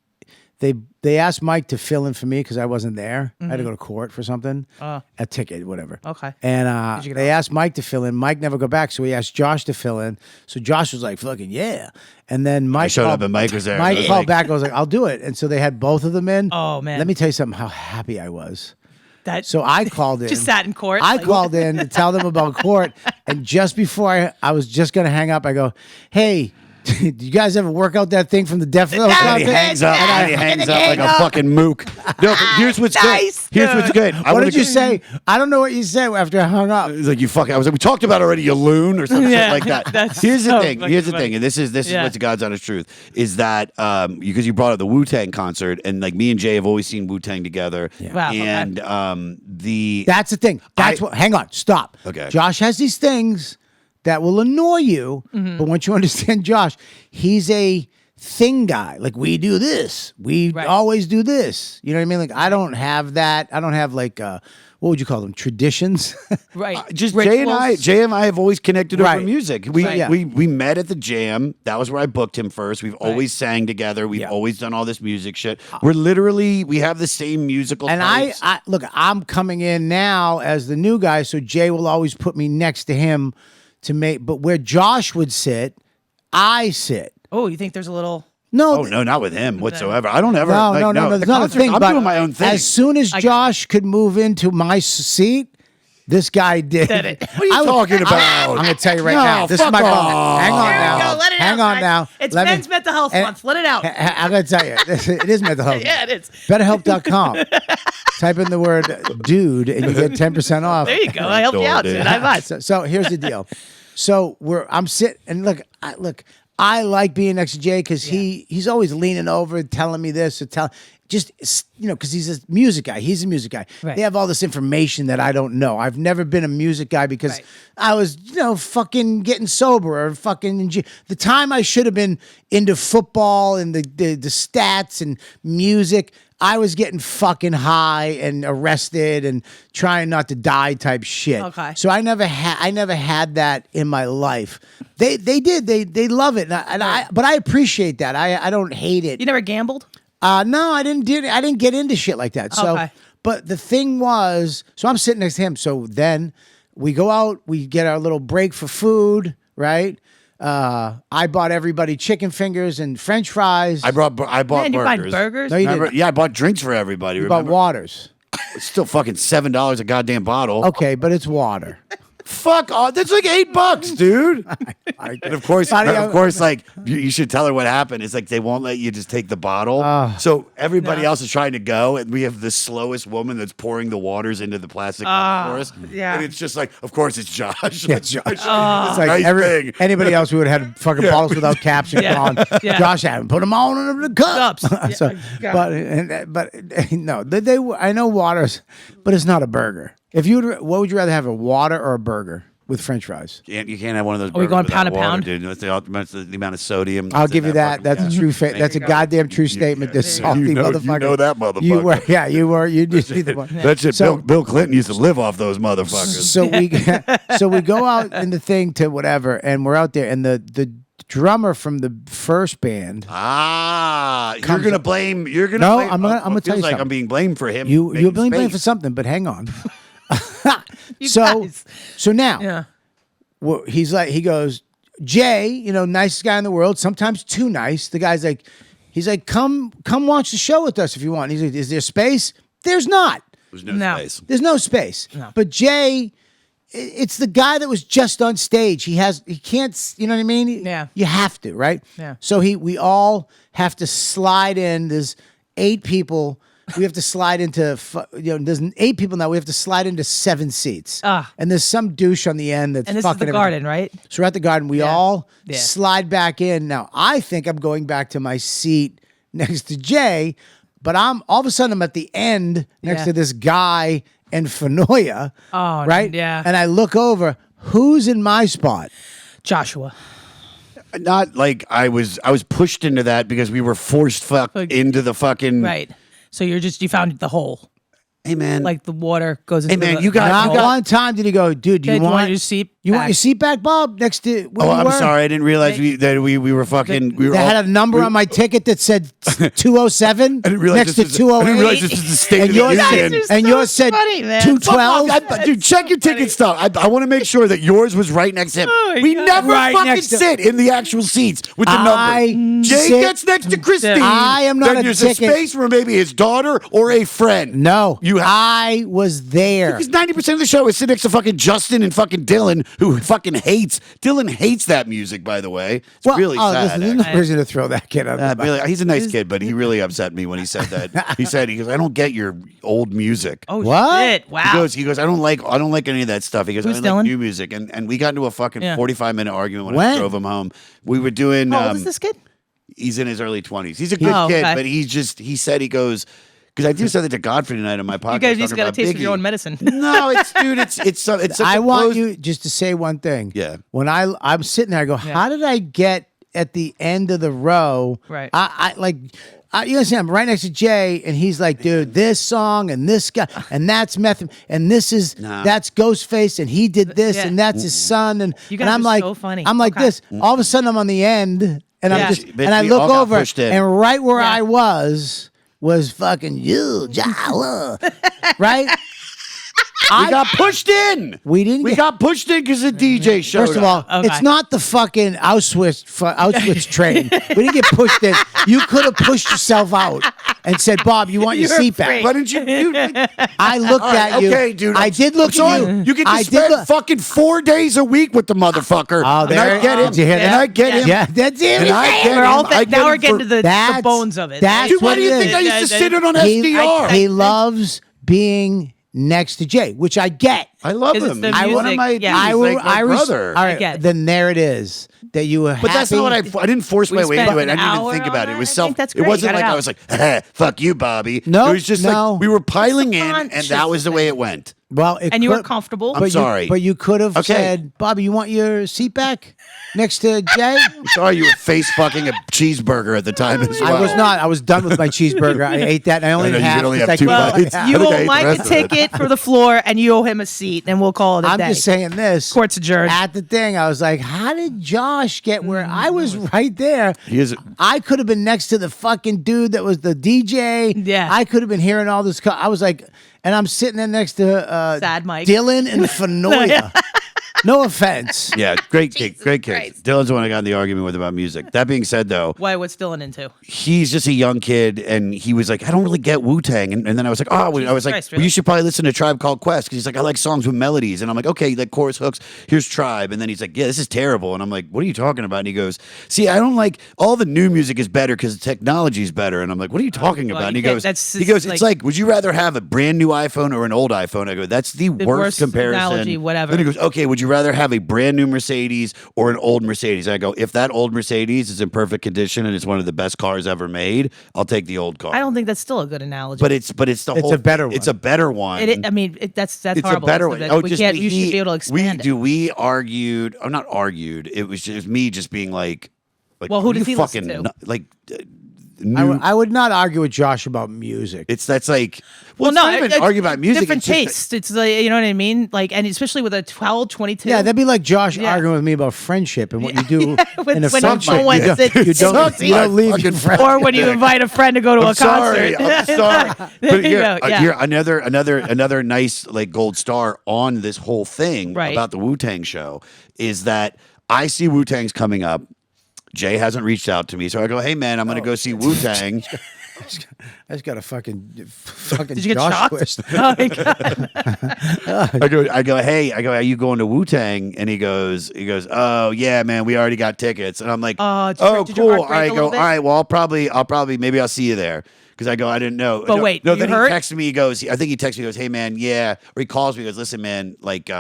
they asked Mike to fill in for me because I wasn't there. I had to go to court for something, a ticket, whatever. Okay. And you get they asked Mike to fill in. Mike never got back, so he asked Josh to fill in. So Josh was like, "Fucking yeah!" And then Mike showed called, up and Mike was there. Mike I was called like- back. I was like, "I'll do it." And so they had both of them in. Oh, man. Let me tell you something. How happy I was. That So I called in. just sat in court. I like- called in to tell them about court, and just before I was just gonna hang up, I go, "Hey, did you guys ever work out that thing from the Death Row?" And he hangs up. And he hangs up like a fucking mook. No, but here's what's Nice, good. Here's what's good. What did you say? I don't know what you said after I hung up. It's like you fucking. I was like, we talked about it already, you loon, or something Yeah, like that. that's Here's the so thing. fucking Here's the funny. thing, and this is Yeah. what's the God's honest truth is that because you brought up the Wu-Tang concert, and like me and Jay have always seen Wu-Tang together. Wow, okay. And the That's the thing. That's what. Hang on. Stop. Okay. Josh has these things that will annoy you, Mm-hmm. but once you understand Josh, he's a thing guy. Like we do this, we Right. always do this. You know what I mean? Like I don't have that. I don't have like what would you call them? Traditions. right. just Rituals. Jay and I have always connected over Right. music. We, Right. we met at the Jam. That was where I booked him first. We've always sang together. We've Yeah. always done all this music shit. We have the same musical And types. I look, I'm coming in now as the new guy, so Jay will always put me next to him to make. But where Josh would sit, I sit. Oh, you think there's a little? No, Oh no, not with him whatsoever. I don't ever. no, like, no, the it's not a concert, thing. I'm but doing my own thing. As soon as Josh could move into my seat, this guy did. Did it. What are you talking about? I'm going to tell you right No, now. This is fuck my off. phone. Hang on There now. you go. Let it Hang out, on guys. now. It's Let me- Men's Mental Health and- Month. Let it out. I'm going to tell you. It is mental health. Yeah, it is. BetterHelp.com. Type in the word dude and you get 10% off. There you go. I helped you out, dude. I must. So here's the deal. So I'm sitting and look, I like being next to Jay because he's always leaning over, telling me this or because he's a music guy. He's a music guy. Right. They have all this information that I don't know. I've never been a music guy because Right. I was, fucking getting sober or fucking the time I should have been into football and the stats and music. I was getting fucking high and arrested and trying not to die type shit. Okay. So I never had that in my life. They did. They love it. But I appreciate that. I don't hate it. You never gambled? No, I didn't get into shit like that. So Okay. but the thing was, so I'm sitting next to him. So then we go out, we get our little break for food, right? I bought everybody chicken fingers and French fries. I bought Man, you burgers. buying burgers? No, you Remember? didn't. Yeah, I bought drinks for everybody. You bought Remember? waters. It's still fucking $7 a goddamn bottle. Okay, but it's water. Fuck off. That's like $8, dude. And of course, like you should tell her what happened. It's like they won't let you just take the bottle. So everybody else is trying to go, and we have the slowest woman that's pouring the waters into the plastic cup for us. yeah. And it's just like, of course, it's Josh. Yeah, it's Josh. It's It's like nice thing. anybody else we would have had fucking bottles without caps and Yeah. on. Yeah. Josh hadn't put them all in the cups. Cups. So, Yeah. but no, they I know waters, but it's not a burger. What would you rather have, a water or a burger with French fries? You can't have one of those. Are we burgers going without pound to water, pound? dude. That's the amount of sodium. I'll that's give in you that. That's a true. That's a goddamn true statement. This salty motherfucker. You know that motherfucker. You did see the one. That shit. So- Bill Clinton used to live off those motherfuckers. So we go out in the thing to whatever, and we're out there, and the drummer from the first band. You're gonna blame. You're gonna. No, blame, I'm gonna tell you it feels like something. I'm being blamed for him. You're making being blamed for space. something, but hang on. You so guys. so now Yeah. well, he goes, Jay, nicest guy in the world, sometimes too nice. The guy's like, he's like, come watch the show with us if you want. He's like, is there space? There's not. There's no, No. space. There's no space. But Jay, it's the guy that was just on stage. He can't, you know what I mean? Yeah. You have to, right? Yeah. So we all have to slide in. There's 8 people. we have to slide into, there's 8 people now. We have to slide into 7 seats. And there's some douche on the end that's And this is fucking the everything. garden, right? So we're at the garden. We Yeah. all Yeah. slide back in. Now, I think I'm going back to my seat next to Jay, but all of a sudden I'm at the end next Yeah. to this guy and Finoia. Oh, right? yeah. And I look over, who's in my spot? Joshua. Not like I was pushed into that because we were forced into the fucking Right. So you found the hole. Hey man. Like the water goes into man, the, you got- Not you got- one time did he go, dude, Okay, you do you want want your seat You want back? your seat back, Bob? Next to where Oh, you I'm were? sorry. I didn't realize that we were fucking. We were They all, had a number on my ticket that said 207 I didn't realize next this to was- 208. I didn't realize this was the State and of the yours Union. said, and yours said funny, man. 212. Dude, check your ticket stuff. I want to make sure that yours was right next to him. Oh, my We God. never Right fucking next to- sit in the actual seats with the I number. Jay sit- gets next to Christine. I am not then a there's ticket- a space for maybe his daughter or a friend. No, You I was there. Because 90% of the show is sitting next to fucking Justin and fucking Dylan, who fucking hates. Dylan hates that music, by the way. It's really sad. Listen, there's no actually. reason to throw that kid out. the bus. Really, he's a nice kid, but he really upset me when he said that. He goes, I don't get your old music. Oh, What? shit. Wow. He goes, I don't like any of that stuff. He goes, Who's I like Dylan? new music. And we got into a fucking Yeah. 45-minute argument when I When? drove him home. We were doing How old is this kid? he's in his early 20s. He's a good Oh, kid, okay. but he said he goes, because I do something to Godfrey tonight on my podcast. You guys just talking got a about taste of Biggie. your own medicine. No, it's such I a want close- you just to say one thing. Yeah. When I'm sitting there, I go, how did I get at the end of the row? Right. You understand? I'm right next to Jay, and he's like, dude, this song and this guy, and that's Method, and that's Ghostface, and he did this, Yeah. and that's his son, and You and guys I'm are like, so funny. I'm like Okay. this. All of a sudden, I'm on the end, and Yeah. I'm just, But and I we look all got over, pushed in. and right where Yeah. I was fucking you, Jala, right? We got pushed in. We didn't We get- got pushed in because the DJ showed First of all, Okay. it's not the fucking Auschwitz train. We didn't get pushed in. You could have pushed yourself out and said, Bob, you want your You're seat back? free. why didn't you? I looked All right, at you. okay, dude. I did look I'm at sorry. you. You get to I did spend look- fucking 4 days a week with the motherfucker. Oh, and there I get him. Did you hear And that? I get him. Yeah, that's it. And I get We're all him. I get now we're him getting for- to the That's- bones of it. that's Dude, why what do you it think is. I used to sit in on He, SDR? he loves being next to Jay, which I get. I love Is it him. the He's one of music? my, Yeah. he's like my brother. All right, get it. then there it is. That you were But that's not what I didn't force my way spent into it. I an didn't even hour think about on it. It that. was I self. think that's It great. wasn't Got it like I out. was like, fuck you, Bobby. No, it was just no. like we were piling in, fun. and that was the way it went. Well, it And you were could- comfortable. I'm sorry. But you could have Okay. said, Bobby, you want your seat back next to Jay? Sorry, you were face fucking a cheeseburger at the time as well. I was not. I was done with my cheeseburger. I ate that, and I only I know, ate you half. could only 'cause have I two couldn't- bites. Yeah. I You think I ate owe the Mike rest a of it. ticket for the floor, and you owe him a seat, and we'll call it a I'm day. just saying this. Court's adjourned. At the thing, I was like, how did Josh get where I was right there? He is- I could have been next to the fucking dude that was the DJ. Yeah. I could have been hearing all this. I was like, and I'm sitting there next to Sad Mike. Dylan and Finoia. No offense. Yeah, great kid. Great kid. Dylan's the one I got in the argument with about music. That being said, though, Why? What's Dylan into? he's just a young kid, and he was like, I don't really get Wu-Tang. And then I was like, I was like, Christ, well, really? you should probably listen to Tribe Called Quest, because he's like, I like songs with melodies. And I'm like, okay, like chorus hooks, here's Tribe. And then he's like, yeah, this is terrible. And I'm like, what are you talking about? And he goes, see, I don't like, all the new music is better because the technology is better. And I'm like, what are you talking well, about? And you he can't- goes, that's it's like, would you rather have a brand new iPhone or an old iPhone? I go, that's the worst comparison. analogy, whatever. Then he goes, okay, would you rather have a brand new Mercedes or an old Mercedes? I go, if that old Mercedes is in perfect condition and it's one of the best cars ever made, I'll take the old car. I don't think that's still a good analogy. But it's a better one. It's a better one. I mean, that's it's horrible. a better So one. that Oh, we just can't. he- You should be able to expand it. We argued. I'm not argued. It was just me just being like Well, who what are does you he listen fucking to? nu- like? I would not argue with Josh about music. That's like. Well, it's no, not even it's argue about music. Different it's just- tastes. It's like, you know what I mean? Like, and especially with a 12, 22. Yeah, that'd be like Josh Yeah. arguing with me about friendship and what you do When- in a when friendship. someone You don't- sits- you Sucks don't, you my don't leave your fucking friend. or when you invite a friend to go to a I'm sorry. concert. I'm sorry. There But you here, go, yeah. here, another nice like gold star on this whole thing Right. about the Wu-Tang show is that I see Wu-Tang's coming up. Jay hasn't reached out to me, so I go, "Hey man, I'm going to go see Wu-Tang." I just got a fucking Did you get Josh shocked? twist. Oh my God. I go, "Hey, are you going to Wu-Tang?" And he goes, "Oh yeah, man, we already got tickets." And I'm like, Oh, "Oh, did your cool." heart break I a go, little "All bit? right, well, I'll probably, maybe I'll see you there." because I go, I didn't know. But no, wait, no. you Then heard? he texts me. He goes, I think he texts me. He goes, hey man, yeah. Or he calls me. He goes, listen man, like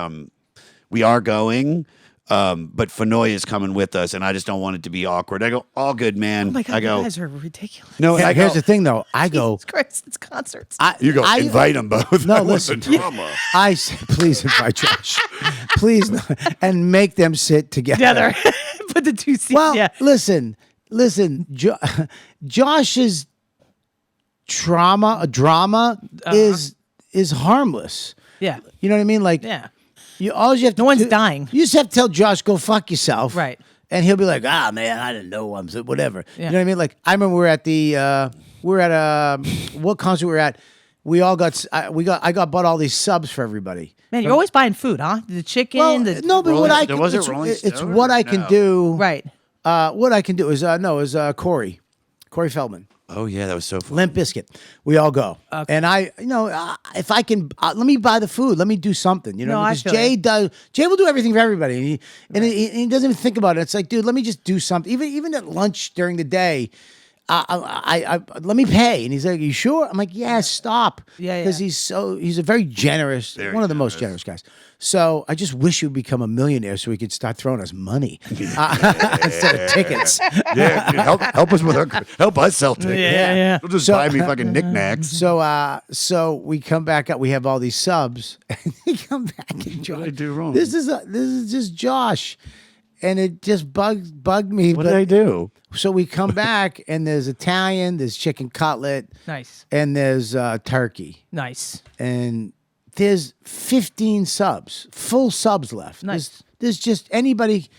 we are going. But Finoia is coming with us, and I just don't want it to be awkward. I go, all good, man. Oh my God, I go, you guys are ridiculous. no. And I go, Here's the thing, though. I go. Jesus Christ, it's concerts. you go, invite them both. No, I want the listen. drama. I say, please invite Josh, please, and make them sit together. Together. Put the two seats. Well, yeah. listen. Josh's drama is harmless. Yeah. You know what I mean? Like, Yeah. all you have to No one's do- dying. You just have to tell Josh, go fuck yourself. Right. And he'll be like, man, I didn't know I'm so whatever. Yeah. You know what I mean? Like, I remember we were at what concert we were at. We all got, I got bought all these subs for everybody. Man, you're always buying food, huh? The chicken, Well, the no, but what Rolling- I there can, wasn't Rolling it's Stone what or I can no? do. right. What I can do is Corey Feldman. Oh yeah, that was so fun. Limp Bizkit. We all go. Okay. And I, if I can, let me buy the food. Let me do something, No, I because feel Jay will do everything for everybody. And he doesn't even think about it. It's like, dude, let me just do something. Even at lunch during the day, I let me pay. And he's like, you sure? I'm like, yeah, stop. Yeah. Because he's a very generous, one of the most generous guys. So I just wish he would become a millionaire so he could start throwing us money instead of tickets. Yeah, dude, help us with help us sell tickets. Yeah. They'll just buy me fucking knickknacks. So we come back up. We have all these subs, and they come back and Josh. What did I do wrong? This is just Josh, and it just bugged me. What did I do? So we come back, and there's Italian, there's chicken cutlet, Nice. and there's Nice. turkey, and there's 15 subs, full subs left. Nice. There's just anybody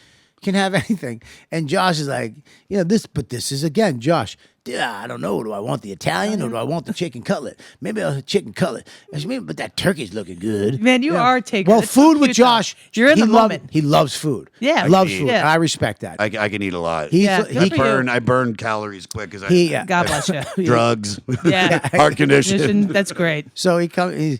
can have anything. And Josh is like, this is again, Josh. Yeah, I don't know. Do I want the Italian or do I want the chicken cutlet? Maybe I'll have chicken cutlet. But that turkey's looking good. Man, you are taking. Well, it's so food with cute, though. Josh. You're in he the moment. He loves food. Yeah. loves I food. yeah. I respect that. I can eat a lot. He's- Yeah, he good for you. I burn calories quick because God bless you. drugs, Yeah. heart condition. That's great. So he comes.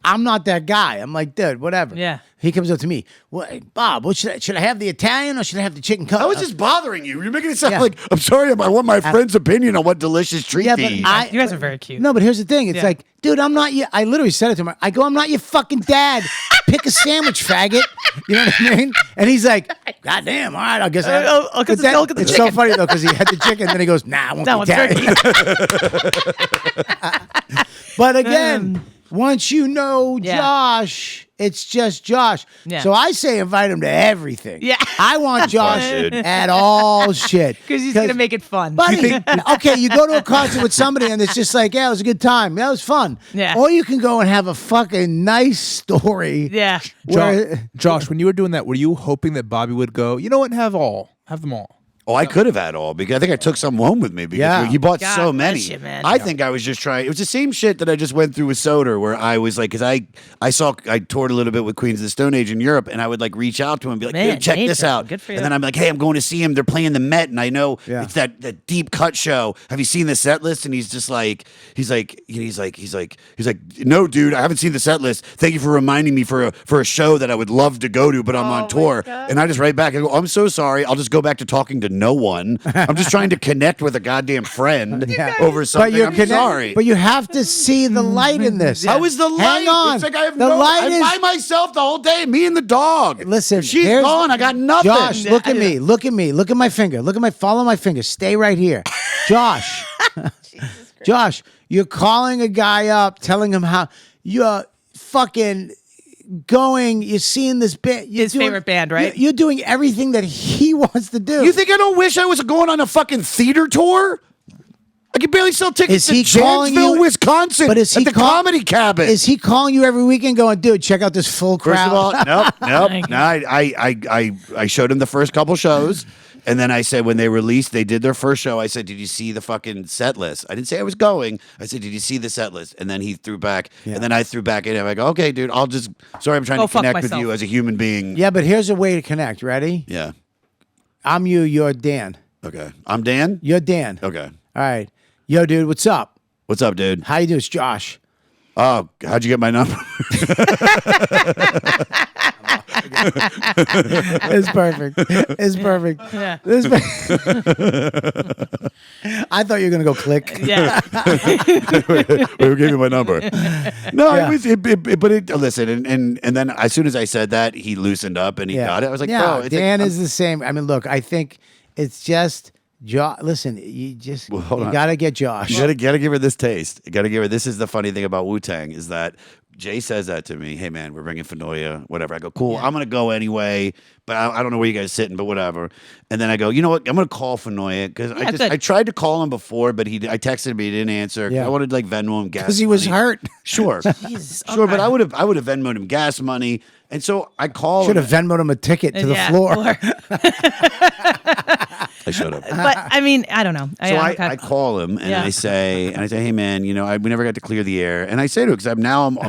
I'm not that guy. I'm like, dude, whatever. Yeah. He comes up to me. Well, hey, Bob, what should I have the Italian or should I have the chicken cutlet? I was just bothering you. You're making it sound Yeah. like I'm sorry. I want my friend's opinion on what delicious treat Yeah, to but eat. You guys are very cute. No, but here's the thing. It's Yeah. like, dude, I'm not your. I literally said it to him. I go, I'm not your fucking dad. Pick a sandwich, faggot. You know what I mean? And he's like, God damn. All right, I guess. I'll get But I'll get the it's chicken. so funny though because he had the chicken, then he goes, Nah, I want That the one's Italian. But again, once you know Yeah. Josh, it's just Josh. Yeah. So I say invite him to everything. Yeah. I want Josh dude. at all shit. Because he's gonna make it fun. Buddy, okay, you go to a concert with somebody and it's just like, yeah, it was a good time. Yeah, it was fun. Yeah. Or you can go and have a fucking nice story. yeah. Where, Josh, when you were doing that, were you hoping that Bobby would go, you know what, have them all? Oh, I could have had all because I think I took some home with me because Yeah. he bought God so bless many. you, man. I think I was just trying. It was the same shit that I just went through with Soder, where I was like, because I toured a little bit with Queens of the Stone Age in Europe, and I would like reach out to him and be like, Man, "Dude, check this nature. out." Good for you. And then I'm like, "Hey, I'm going to see him. They're playing the Met, and I know Yeah. it's that deep cut show. Have you seen the set list?" And he's just like, he's like, "No, dude, I haven't seen the set list. Thank you for reminding me for a show that I would love to go to, but I'm on tour." And I just write back, I go, "I'm so sorry. I'll just go back to talking to no one. I'm just trying to connect with a goddamn friend over something. I'm sorry." But you have to see the light in this. How is the light? Hang on. It's like I have the light I'm is. by myself the whole day. Me and the dog. Listen, she's here's- gone. I got nothing. Josh, look at me. Look at me. Look at my finger. Follow my finger. Stay right here. Josh. Josh, you're calling a guy up, telling him how you're fucking going, you're seeing this band. His favorite band, right? You're doing everything that he wants to do. You think I don't wish I was going on a fucking theater tour? I can barely sell tickets Is he to calling Janesville, you- Wisconsin, But is at he the Comedy Cabin. Is he calling you every weekend going, dude, check out this full crowd? First of all, nope. Thank No, I showed him the first couple shows, and then I said when they released, they did their first show. I said, "Did you see the fucking set list?" I didn't say I was going. I said, "Did you see the set list?" And then he threw back, and then I threw back in. I go, "Okay, dude, I'm trying Go to fuck connect with myself. you as a human being." Yeah, but here's a way to connect. Ready? Yeah. I'm you, you're Dan. Okay. I'm Dan. You're Dan. Okay. All right. Yo, dude, what's up? What's up, dude? How you doing? It's Josh. Oh, how'd you get my number? It's perfect. It's perfect. Yeah. I thought you were gonna go click. Yeah. Who gave you my number? No, Yeah. it was. But listen, and then as soon as I said that, he loosened up and he got it. I was like, yeah, bro, it's Dan like, is the same. I mean, look, I think it's just listen, you just hold you on. gotta get Josh. You gotta give her this taste. You gotta give her. This is the funny thing about Wu-Tang is that Jay says that to me. Hey man, we're bringing Finoia, whatever. I go, cool. I'm gonna go anyway, but I don't know where you guys sitting, but whatever. And then I go, you know what? I'm gonna call Finoia because good. I tried to call him before, but I texted him, he didn't answer. Yeah. I wanted to like Venmo him gas Because he was money. hurt. Sure, Jesus, sure, but okay. I would have Venmoed him gas money, and so I called. Should have Venmoed him a ticket to the Yeah, floor. I should have. But I mean, I don't know. So I call him and Yeah. I say, hey man, we never got to clear the air. And I say to him, because I'm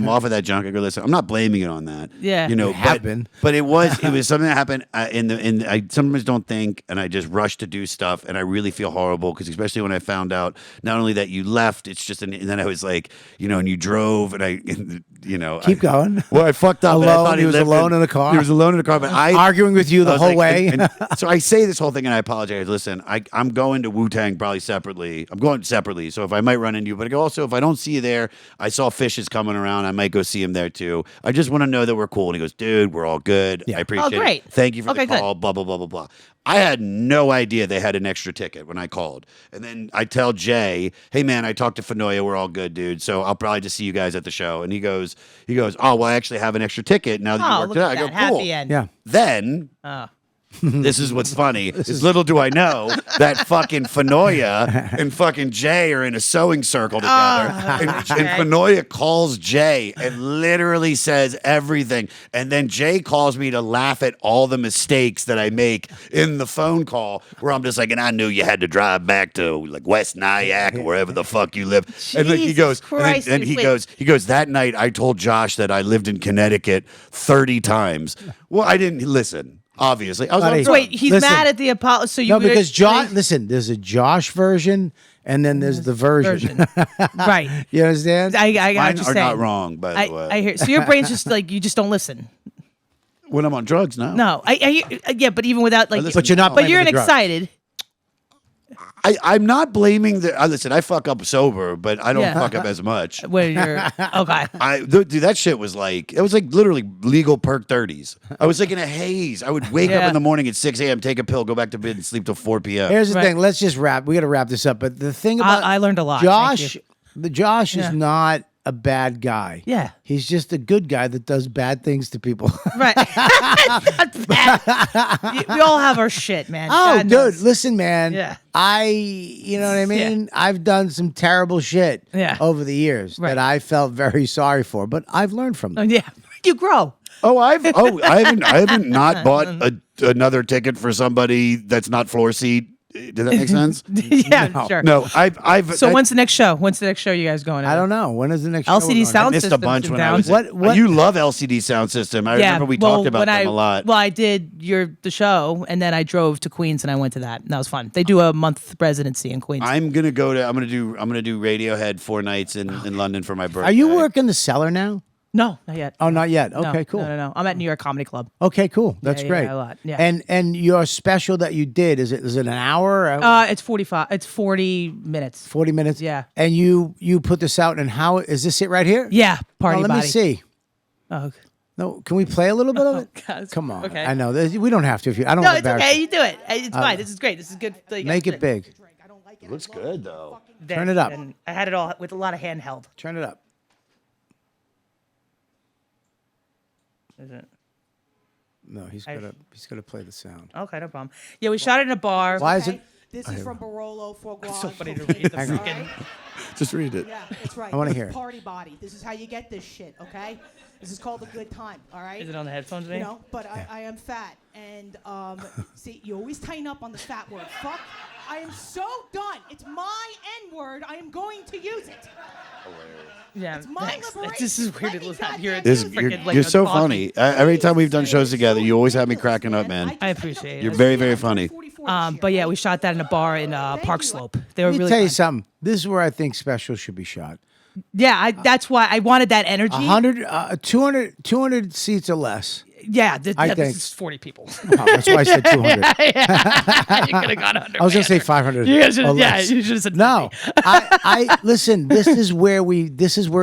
off of that junk. I go, listen, I'm not blaming it on that. Yeah. You have but, been. but it was something that happened I sometimes don't think, and I just rush to do stuff, and I really feel horrible because especially when I found out not only that you left, it's just, and then I was like, and you drove, and Keep going. Well, I fucked up. and I Alone? thought He was lived alone in the car? He was alone in the car, but Arguing with you the I was whole like- way? and so I say this whole thing, and I apologize. Listen, I'm going to Wu-Tang probably separately. I'm going separately, so if I might run into you, but also if I don't see you there, I saw Fishes coming around. I might go see him there too. I just want to know that we're cool. And he goes, dude, we're all good. I appreciate Oh, great. it. Thank you for Okay, the call. Blah blah blah blah blah. I had no idea they had an extra ticket when I called. And then I tell Jay, hey man, I talked to Finoia. We're all good, dude. So I'll probably just see you guys at the show. And he goes, oh, well, I actually have an extra ticket now that you Oh, worked look it out. at I go, that. cool. Happy end. Yeah. Then Oh. this is what's funny. Is little do I know that fucking Finoia and fucking Jay are in a sewing circle together. and Finoia calls Jay and literally says everything. And then Jay calls me to laugh at all the mistakes that I make in the phone call where I'm just like, and I knew you had to drive back to like West Nyack or wherever the fuck you live. And like he Jesus goes, Christ, and he wait. goes, that night I told Josh that I lived in Connecticut 30 times. Well, I didn't listen. Obviously, I was Buddy. on So wait, drugs. he's Listen. mad at the Apollo. So you No, because Josh. Listen, there's a Josh version, and then there's the version. right? You understand? I got Mine what you're are saying. not wrong, by the way. I hear. So your brain's just like you just don't listen. When I'm on drugs, no. No, I hear, yeah, but even without like, listen, But you're not but you're blaming the drugs. excited. I'm not blaming the. Listen, I fuck up sober, but I don't Yeah. fuck up as much. When you're okay. Dude, that shit was like, it was like literally legal perk 30s. I was like in a haze. I would wake up Yeah. in the morning at 6 a.m., take a pill, go back to bed, and sleep till 4 p.m. Here's the Right. thing. Let's just wrap. We got to wrap this up. But the thing about I learned a lot. Thank Josh, you. the Josh Yeah. is not a bad guy. Yeah. He's just a good guy that does bad things to people. Right. We all have our shit, man. Oh, God dude, knows. listen, man. Yeah. You know what I mean? I've done some terrible shit Yeah. over the years Right. that I felt very sorry for, but I've learned from them. Yeah, you grow. I haven't not bought another ticket for somebody that's not floor seat. Did that make sense? Yeah, sure. No, I've. So when's the next show? When's the next show you guys going? I don't know. When is the next show LCD we're going? sound missed a systems bunch in when I town. was. What- You love LCD sound system. I remember we talked about them a lot. Well, I did the show, and then I drove to Queens and I went to that. And that was fun. They do a month residency in Queens. I'm gonna do Radiohead 4 nights in London for my birthday. Are you working the cellar now? No, not yet. Oh, not yet. No, Okay, cool. No. I'm at New York Comedy Club. Okay, cool. That's yeah, great. a lot. Yeah. And your special that you did, is it an hour? It's 45. It's 40 minutes. 40 minutes? Yeah. And you put this out, and how is this it right here? Yeah, party Oh, let body. me see. Oh, No, can we play a little bit of it? God. Come on. Okay. I know. We don't have to. If you, I don't no, want it's to embarrass okay. you. You do it. It's fine. This is great. This is good. Make it big. It looks good though. Turn it up. And I had it all with a lot of handheld. Turn it up. Is it? No, he's gonna play the sound. Okay, no problem. Yeah, we shot it in a bar. Why is it? This is from Barolo for Guam. so funny to read the Hang on. freaking. Just read it. Yeah, that's right. I wanna This hear is it. Party body. This is how you get this shit, okay? This is called a good time, all right? Is it on the headphones, You maybe? know, but I am fat, and see, you always tighten up on the fat word. Fuck, I am so done. It's my N-word. I am going to use it. Yeah, It's my thanks. liberation. This is weird Let to me listen. goddamn You're, use it. freaking, like, You're so talking. funny. Every time we've done shows together, you always have me cracking up, man. I appreciate it. You're very, very funny. But yeah, we shot that in a bar in Park Slope. They were Let me really tell you fun. something. This is where I think special should be shot. Yeah, that's why I wanted that energy. 200 seats or less. Yeah, I this think- is 40 people. Oh, that's why I said 200. You could have gone under. I was gonna say 500. You guys or should, yeah, less. you should have said No, 50. I listen. This is where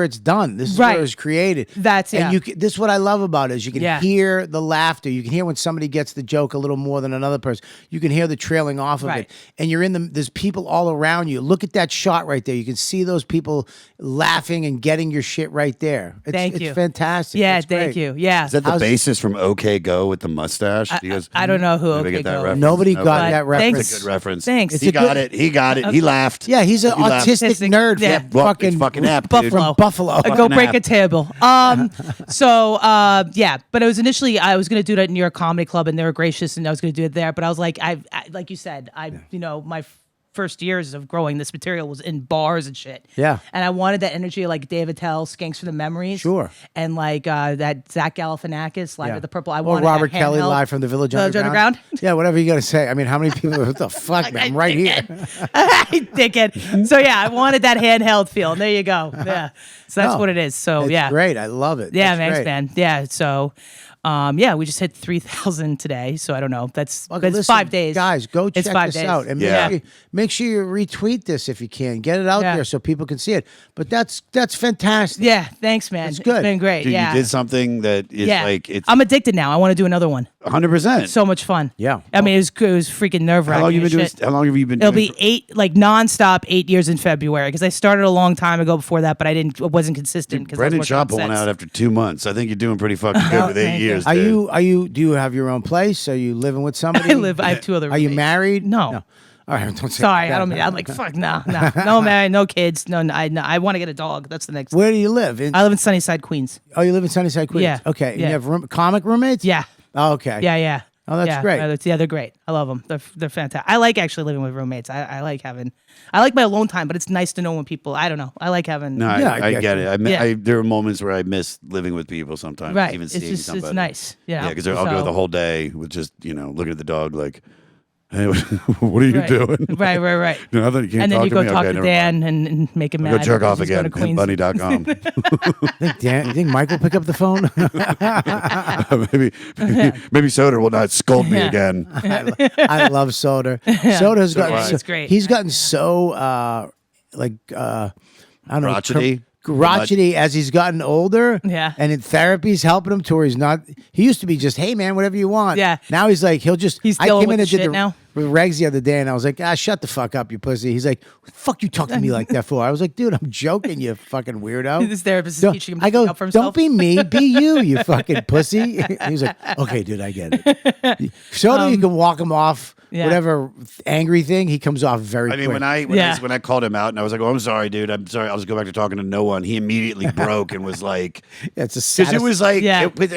it's done. This is where Right. it was created. That's- yeah. And this is what I love about it is you can Yeah. hear the laughter. You can hear when somebody gets the joke a little more than another person. You can hear the trailing off of Right. it, and you're in the. There's people all around you. Look at that shot right there. You can see those people laughing and getting your shit right there. Thank you. It's fantastic. Yeah, It's thank great. you. Yeah. Is that the How's- bassist from OK Go with the mustache? He goes, I don't know who Did I get OK that Go is. reference? Nobody Okay. got But that thanks. reference. That's a good reference. Thanks. He It's a got good- it. He got it. He laughed. Yeah, he's an He laughed. autistic nerd. Yeah. From Well, fucking it's fucking app, dude. Buffalo. From Buffalo. Go Fucking break app. a table. Yeah, but it was initially I was gonna do it at New York Comedy Club, and they were gracious, and I was gonna do it there. But I was like, I like you said, my first years of growing this material was in bars and shit. Yeah. and I wanted that energy, like Dave Attell, Skanks for the Memories. Sure. and like that Zach Galifianakis, Live Yeah. at the Purple. I Or wanted Robert that Kelly handheld. live from the Village Village Underground. Underground. Yeah, whatever you got to say. I mean, how many people? What the fuck, man? I'm right here. Dickhead. So yeah, I wanted that handheld feel. And there you go. Yeah, so that's No, what it is. So It's yeah, great. I love it. Yeah, That's thanks, great. man. Yeah, so, yeah, we just hit 3,000 today. So I don't know. That's Well, it's listen, 5 days, guys. Go It's check 5 this days. out, and Yeah. make sure you retweet this if you can. Get it out Yeah. there so people can see it. But that's fantastic. Yeah, thanks, man. It's good. It's been great. Dude, yeah, you did something that is yeah. like it's I'm addicted now. I want to do another one. 100%. So much fun. Yeah. I mean, it was freaking nerve how wracking. long you been doing? How long have you been? It'll doing be 8, like nonstop, 8 years in February because I started a long time ago before that, but I wasn't consistent because Brendan Shaw pulling out after 2 months. I think you're doing pretty fucking good with 8 thank you. years. Are dude. you? Do you have your own place? Are you living with somebody? I have 2 other. Are you roommates. married? No. All right. Don't say Sorry, that. I don't mean. I'm like fuck. No married, no kids. No, I want to get a dog. That's the next. Where do you live? I live in Sunnyside, Queens. Oh, you live in Sunnyside, Queens. Yeah, Okay. And yeah. you have comic roommates? Yeah. Oh, okay. Yeah. Oh, that's yeah, great. Yeah, they're great. I love them. They're fantastic. I like actually living with roommates. I like my alone time, but it's nice to know when people. I don't know. I like having. No, Yeah, I I get get it. Yeah. There are moments where I miss living with people sometimes. Right. Even It's seeing just somebody. it's nice. You know? Yeah, because I'll go So- the whole day with just looking at the dog like, hey, what are you Right. doing? Right. No, I thought you can't And then talk you to go me. talk Okay, to never Dan mind. and make him Go mad. jerk because off he's going again to at Queens. bunny.com. Dan, you think Mike will pick up the phone? maybe Soder will not scold me Yeah. again. I love Soder. Soder's gotten do I. so, It's great. He's gotten so I don't know, Crotchety? crotchety as he's gotten older. Yeah. And in therapy, he's helping him to where he's not. He used to be just, hey man, whatever you want. Yeah. Now he's like, he'll just. He's I dealing came with in the and did shit now? with Regs the other day, and I was like, shut the fuck up, you pussy. He's like, fuck you talk to me like that for? I was like, dude, I'm joking, you fucking weirdo. This therapist is Don't- teaching him to I go, speak up for himself. don't be me, be you fucking pussy. He's like, okay, dude, I get it. So you can walk him off yeah. whatever angry thing, he comes off very I mean, quick. when I called him out and I was like, "Oh, I'm sorry, dude. I'm sorry. I'll just go back to talking to no one." He immediately broke and was like, Yeah, it's a "Because saddest, it was like, Yeah. but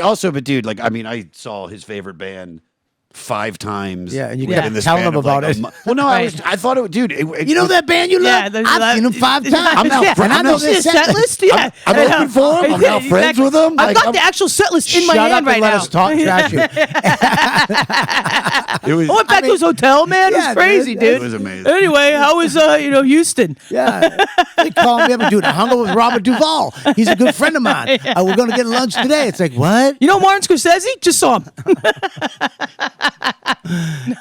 dude, like, I mean, I saw his favorite band 5 times. Yeah, and you within kept the telling span him of, like, about it. Well, no, Right. I thought it, dude. You know that band you Yeah, love? there's I've that- seen them 5 times. I'm now and I know See their the set list? Yeah. I'm I know. open for him. I'm now Exactly. friends with him. I've Like, got I'm- the actual set list in my Shut hand up right and let now. us talk trash you. It was, I went back to his hotel, man. It Yeah, was crazy, dude. dude. It was amazing. Anyway, how was Houston? Yeah. They call me up and dude, I hung out with Robert Duvall. He's a good friend of mine. We're going to get lunch today. It's like, what? You know Martin Scorsese? Just saw him.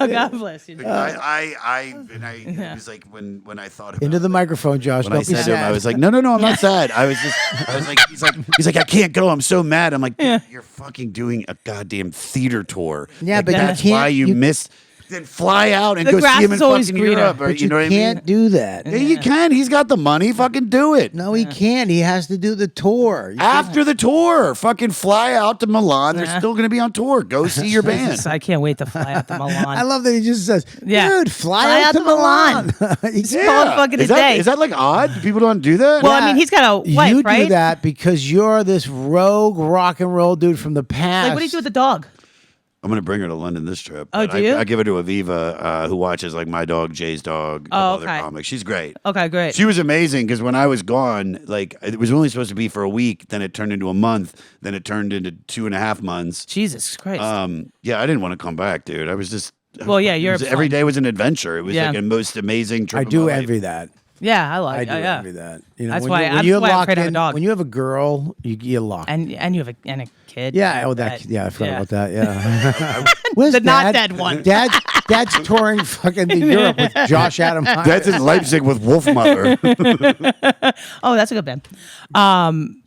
No, God bless you. It was like when I thought about Into the it. microphone, Josh. When Don't I be said to him, sad. I was like, no, I'm not sad. I was like, he's like, I can't go. I'm so mad. I'm like, dude, you're fucking doing a goddamn theater tour. Yeah, Like, but you that's can't- why you you- missed. Then fly out and The go see grass him in is always fucking greener. Europe. Or, but you know what I mean? can't do that. Yeah, you can. He's got the money. Fucking do it. No, he can't. He has to do the tour. You can't- After the tour, fucking fly out to Milan. They're still going to be on tour. Go see your band. I can't wait to fly out to Milan. I love that he just says, Yeah. dude, fly out to Milan. He's- Call it fucking a day. Is that like odd? People don't do that? Well, I mean, he's got a wife, you right? do that because you're this rogue rock and roll dude from the past. Like, what do you do with the dog? I'm going to bring her to London this trip. Oh, but do you? I give her to Aviva, who watches like My Dog, Jay's Dog, a couple Oh, other okay. comics. She's great. Okay, great. She was amazing because when I was gone, like it was only supposed to be for a week, then it turned into a month, then it turned into 2.5 months. Jesus Christ. Yeah, I didn't want to come back, dude. I was just Well, yeah, it you're was- every fun. day was an adventure. It was Yeah. like a most amazing trip. I of do my life. envy that. Yeah, I like. I do yeah. envy that. You know, That's when why- you- when that's you're why I'm locked afraid to have a in- dog. When you have a girl, you're locked. And you have a kid. Yeah, oh that. Yeah, I forgot about that. Yeah, where's The not Dad? dead one. Dad's touring fucking to Europe with Josh Adam. That's in Leipzig with Wolfmother. Oh, that's a good band.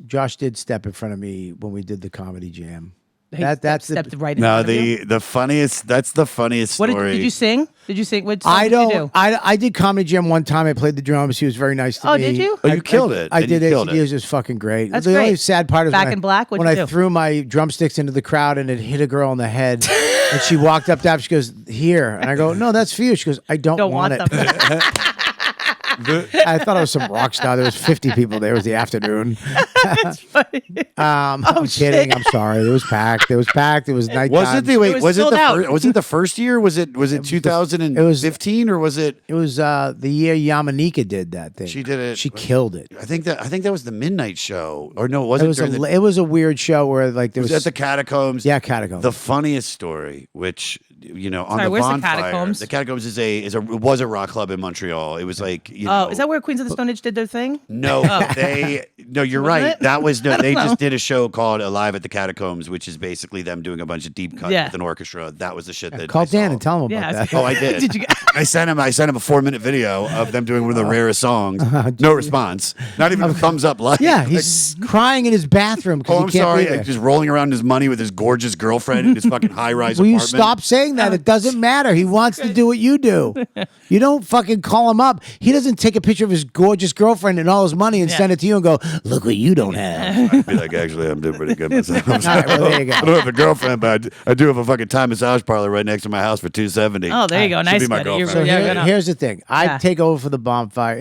Josh did step in front of me when we did the comedy jam. He That's stepped the. right in No, front of you. the funniest. That's the funniest What story. did you sing? Did you sing? What song I did you don't. do? I did comedy jam one time. I played the drums. He was very nice to Oh, me. did you? Oh, you killed it. I And you did it. killed He it. was just fucking great. That's the only great. sad part is Back when in Black? What'd when you I do? threw my drumsticks into the crowd and it hit a girl in the head, and she walked up to me. She goes, "Here," and I go, "No, that's for you." She goes, "I don't want it." them. I thought I was some rock star. There was 50 people there. It was the afternoon. That's funny. I'm kidding. shit. I'm sorry. It was packed. It was packed. It was nighttime. Was it the wait? was Was it sold the out. first? Was it the first year? Was it 2015 or was it? It was the year Yamanika did that thing. She did it. She killed it. I think that was the midnight show, or no, was It it? was during the, it was a weird show where like there was was at the catacombs. yeah catacombs. The funniest story, which on Sorry, the where's the bonfire, Catacombs? the catacombs was a rock club in Montreal. It was like know, Oh, is that where Queens of the Stone Age did their thing? No, no, you're Wasn't right. it? That was no. I don't They know. just did a show called Alive at the Catacombs, which is basically them doing a bunch of deep cuts Yeah. with an orchestra. That was the shit that Call I Dan saw. and tell him Yeah. about that. Oh, I did. Did you? I sent him a 4-minute video of them doing one of the rarest songs. No response. Not even a thumbs up. Like, Yeah, he's crying in his bathroom because Oh, he I'm can't sorry. be there. Just rolling around his money with his gorgeous girlfriend in his fucking high-rise Will you apartment. stop saying that? It doesn't matter. He wants to do what you do. You don't fucking call him up. He doesn't take a picture of his gorgeous girlfriend and all his money and send it to you and go, "Look what you don't have." I'd be like, actually, I'm doing pretty good myself. All right, well, there you go. I don't have a girlfriend, but I do have a fucking Thai massage parlor right next to my house for $270. Oh, there you go. Should Nice. be my buddy. You're- So girlfriend. yeah, here's the thing. I Yeah. take over for the bonfire.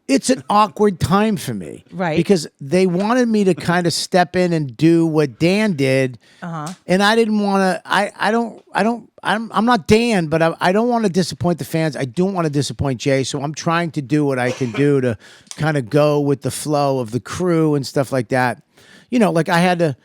It's an awkward time for me. Right. Because they wanted me to kind of step in and do what Dan did. And I didn't want to, I'm not Dan, but I don't want to disappoint the fans. I don't want to disappoint Jay. So I'm trying to do what I can do to kind of go with the flow of the crew and stuff like that. You know, like I had to,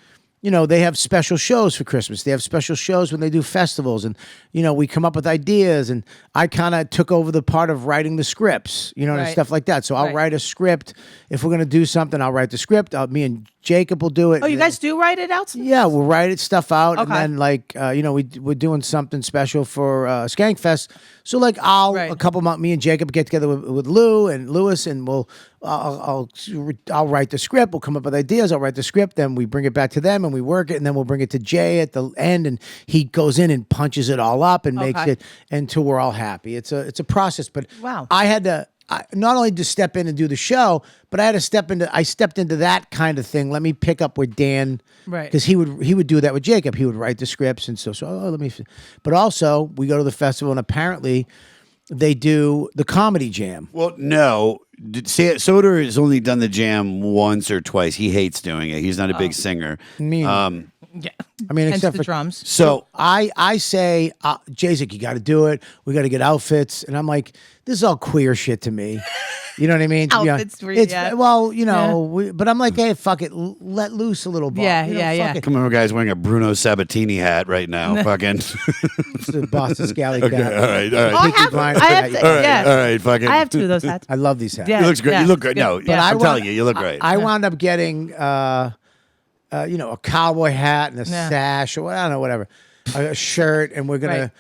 they have special shows for Christmas. They have special shows when they do festivals. And, we come up with ideas. And I kind of took over the part of writing the scripts, and Right. stuff like that. So I'll Right. write a script. If we're going to do something, I'll write the script. Me and Jacob will do it. Oh, you guys do write it out? Yeah, we'll write stuff out, and Okay. then we're doing something special for Skankfest. So like Right. a couple months, me and Jacob get together with Lou and Lewis, and I'll write the script. We'll come up with ideas. I'll write the script, then we bring it back to them and we work it, and then we'll bring it to Jay at the end, and he goes in and punches it all up and makes Okay. it until we're all happy. It's a process, but Wow. I had to. Not only to step in and do the show, but I stepped into that kind of thing. Let me pick up with Dan, Right. Because he would do that with Jacob. He would write the scripts and so let me. But also we go to the festival and apparently they do the comedy jam. Well, no. Soder has only done the jam once or twice. He hates doing it. He's not a big singer. Me Yeah. I mean, Hence except the for drums. So I say, Jay's like, you got to do it. We got to get outfits, and I'm like, this is all queer shit to me. You know what I mean? Outfits for you, it's yeah. well, but I'm like, hey, fuck it, let loose a little bit. Yeah, you know, yeah, fuck yeah. it. come on, guy's wearing a Bruno Sabatini hat right now. Fucking. It's the Boston Scally Okay, Cat. all right, all Oh, I right. have, blind. I have, All All yeah. right, fucking. I have two of those hats. I love these hats. Yeah. He looks great. Yeah. You look great. Good. No, But I'm I telling want- you, you look great. I wound up getting, a cowboy hat and a Yeah. sash, or I don't know, whatever, a shirt, and we're gonna. Right.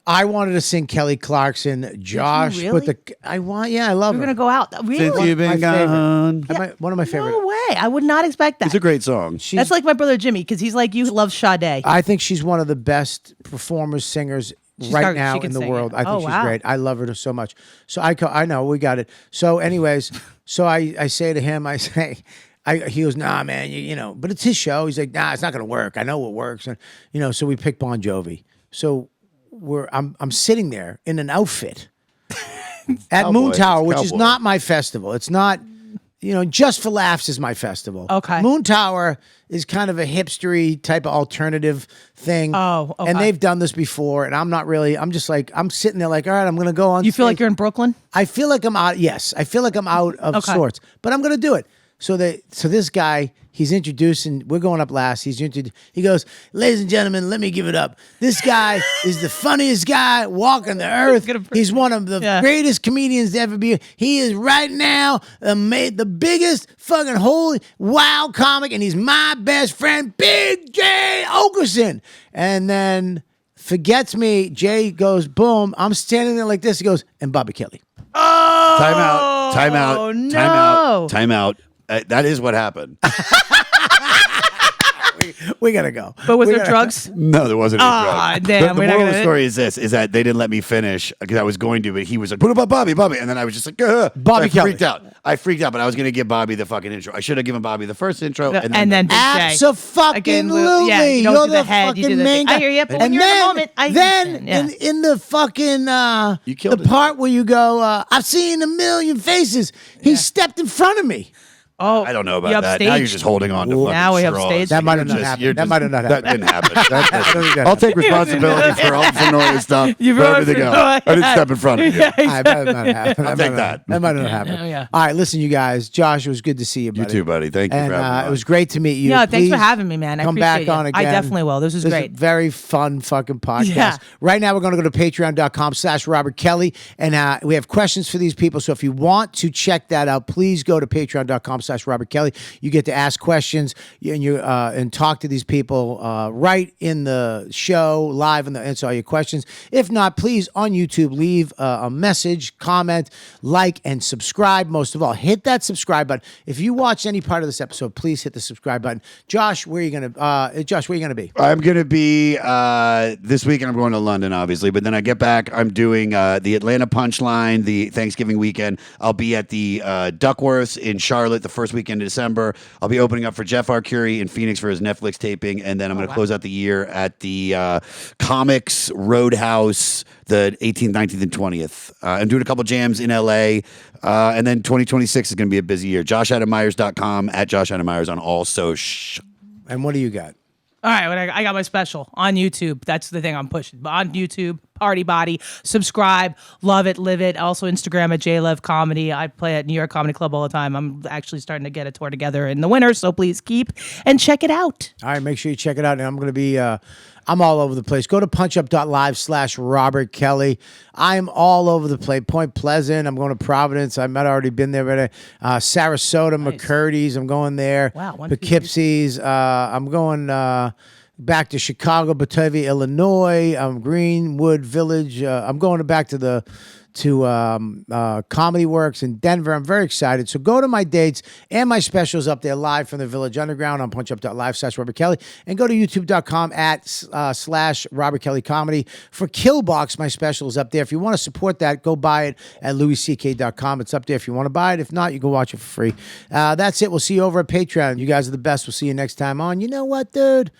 I wanted to sing Kelly Clarkson. Josh really? put the. I love We're her. gonna go out. Since Really? you've been My favorite. gone. One of my favorite. No way. I would not expect that. It's a great song. That's like my brother Jimmy, because he's like you, loves Sade. I think she's one of the best performers, singers right started- now she can in the sing world. it. I think Oh, she's wow. great. I love her so much. So I know we got it. So anyways, I say to him, he goes, nah, man, but it's his show. He's like, nah, it's not gonna work. I know what works, and so we pick Bon Jovi. So I'm sitting there in an outfit at Cowboy. Moon Tower, It's which is cowboy. not my festival. It's not. Just for Laughs is my festival. Okay. Moon Tower is kind of a hipstery type of alternative thing. Oh, okay. And they've done this before, and I'm not really. I'm just like, I'm sitting there like, all right, I'm going to go on. You feel like stage. you're in Brooklyn? I feel like I'm out. Yes, I feel like I'm out of Okay. sorts, but I'm going to do it. So this guy, he's introducing. We're going up last. He goes, "Ladies and gentlemen, let me give it up. This guy is the funniest guy walking the earth. He's one of the greatest comedians to ever be. He is right now the biggest fucking holy wow comic, and he's my best friend, Big Jay Okerson." And then forgets me. Jay goes, boom. I'm standing there like this. He goes, "And Bobby Kelly." Time out. Time out. no. Time out. Time out. That is what happened. We gotta go. But was there drugs? No, there wasn't any drugs. Damn, The we're not moral of the gonna- story is this: is that they didn't let me finish because I was going to, but he was like, "What about Bobby, Bobby?" And then I was just like, Bobby I Kelly. freaked out. I freaked out, but I was going to give Bobby the fucking intro. I should have given Bobby the first intro, And then Big Jay. Abso-fucking-lutely. Yeah, you don't You're do the the head, you do fucking the main thing. I guy. hear you, but when And you're in the then, moment, I then understand, yeah. in the fucking You killed the it. part where you go, "I've seen a million faces." He stepped in front of me. Oh, I don't know you about that. Now you're upstaged? just holding on to fucking Now we straws. upstaged. That might have You're not just- happened. you're That just- might have not That happened. didn't happen. That I'll take responsibility for all the Finoia stuff. You for brought everything else. Finoia. I didn't step in front of you. That might have not happened. I'll take that. That might have not happened. Yeah. All right, listen, you guys. Josh, it was good to see you, buddy. You too, buddy. Thank you And for having me on. it was great to meet you. Yeah, thanks for Please having me, man. I come appreciate back you. on again. I definitely will. This was great. A very fun fucking podcast. Yeah. Right now, we're going to go to patreon.com/Robert Kelly. And we have questions for these people. So if you want to check that out, please go to patreon.com/Robert Kelly. You get to ask questions and talk to these people right in the show, live, and answer all your questions. If not, please, on YouTube, leave a message, comment, like, and subscribe. Most of all, hit that subscribe button. If you watch any part of this episode, please hit the subscribe button. Josh, where are you going to be? I'm going to be this weekend. I'm going to London, obviously, but then I get back. I'm doing the Atlanta Punchline, the Thanksgiving weekend. I'll be at the Duckworths in Charlotte the first weekend of December. I'll be opening up for Jeff Arcuri in Phoenix for his Netflix taping, and then I'm going to close out the year at the Comics Roadhouse the 18th, 19th, and 20th. I'm doing a couple jams in LA, and then 2026 is going to be a busy year. JoshAdamMyers.com, at Josh Adam Myers on all social. And what do you got? All right, well, I got my special on YouTube. That's the thing I'm pushing. On YouTube, Party Body. Subscribe. Love it. Live it. Also Instagram at JLev Comedy. I play at New York Comedy Club all the time. I'm actually starting to get a tour together in the winter, so please keep and check it out. All right, make sure you check it out. And I'm going to be, I'm all over the place. Go to punchup.live/Robert Kelly. I'm all over the place. Point Pleasant. I'm going to Providence. I might have already been there. But Sarasota, McCurdy's. I'm going there. Wow, Poughkeepsie's. I'm going back to Chicago, Batavia, Illinois. Greenwood Village. I'm going back to Comedy Works in Denver. I'm very excited. So go to my dates and my specials up there live from the Village Underground on punchup.live/Robert Kelly, and go to youtube.com /Robert Kelly Comedy for Killbox. My special is up there. If you want to support that, go buy it at louisck.com. It's up there if you want to buy it. If not, you can watch it for free. That's it. We'll see you over at Patreon. You guys are the best. We'll see you next time on. You know what, dude?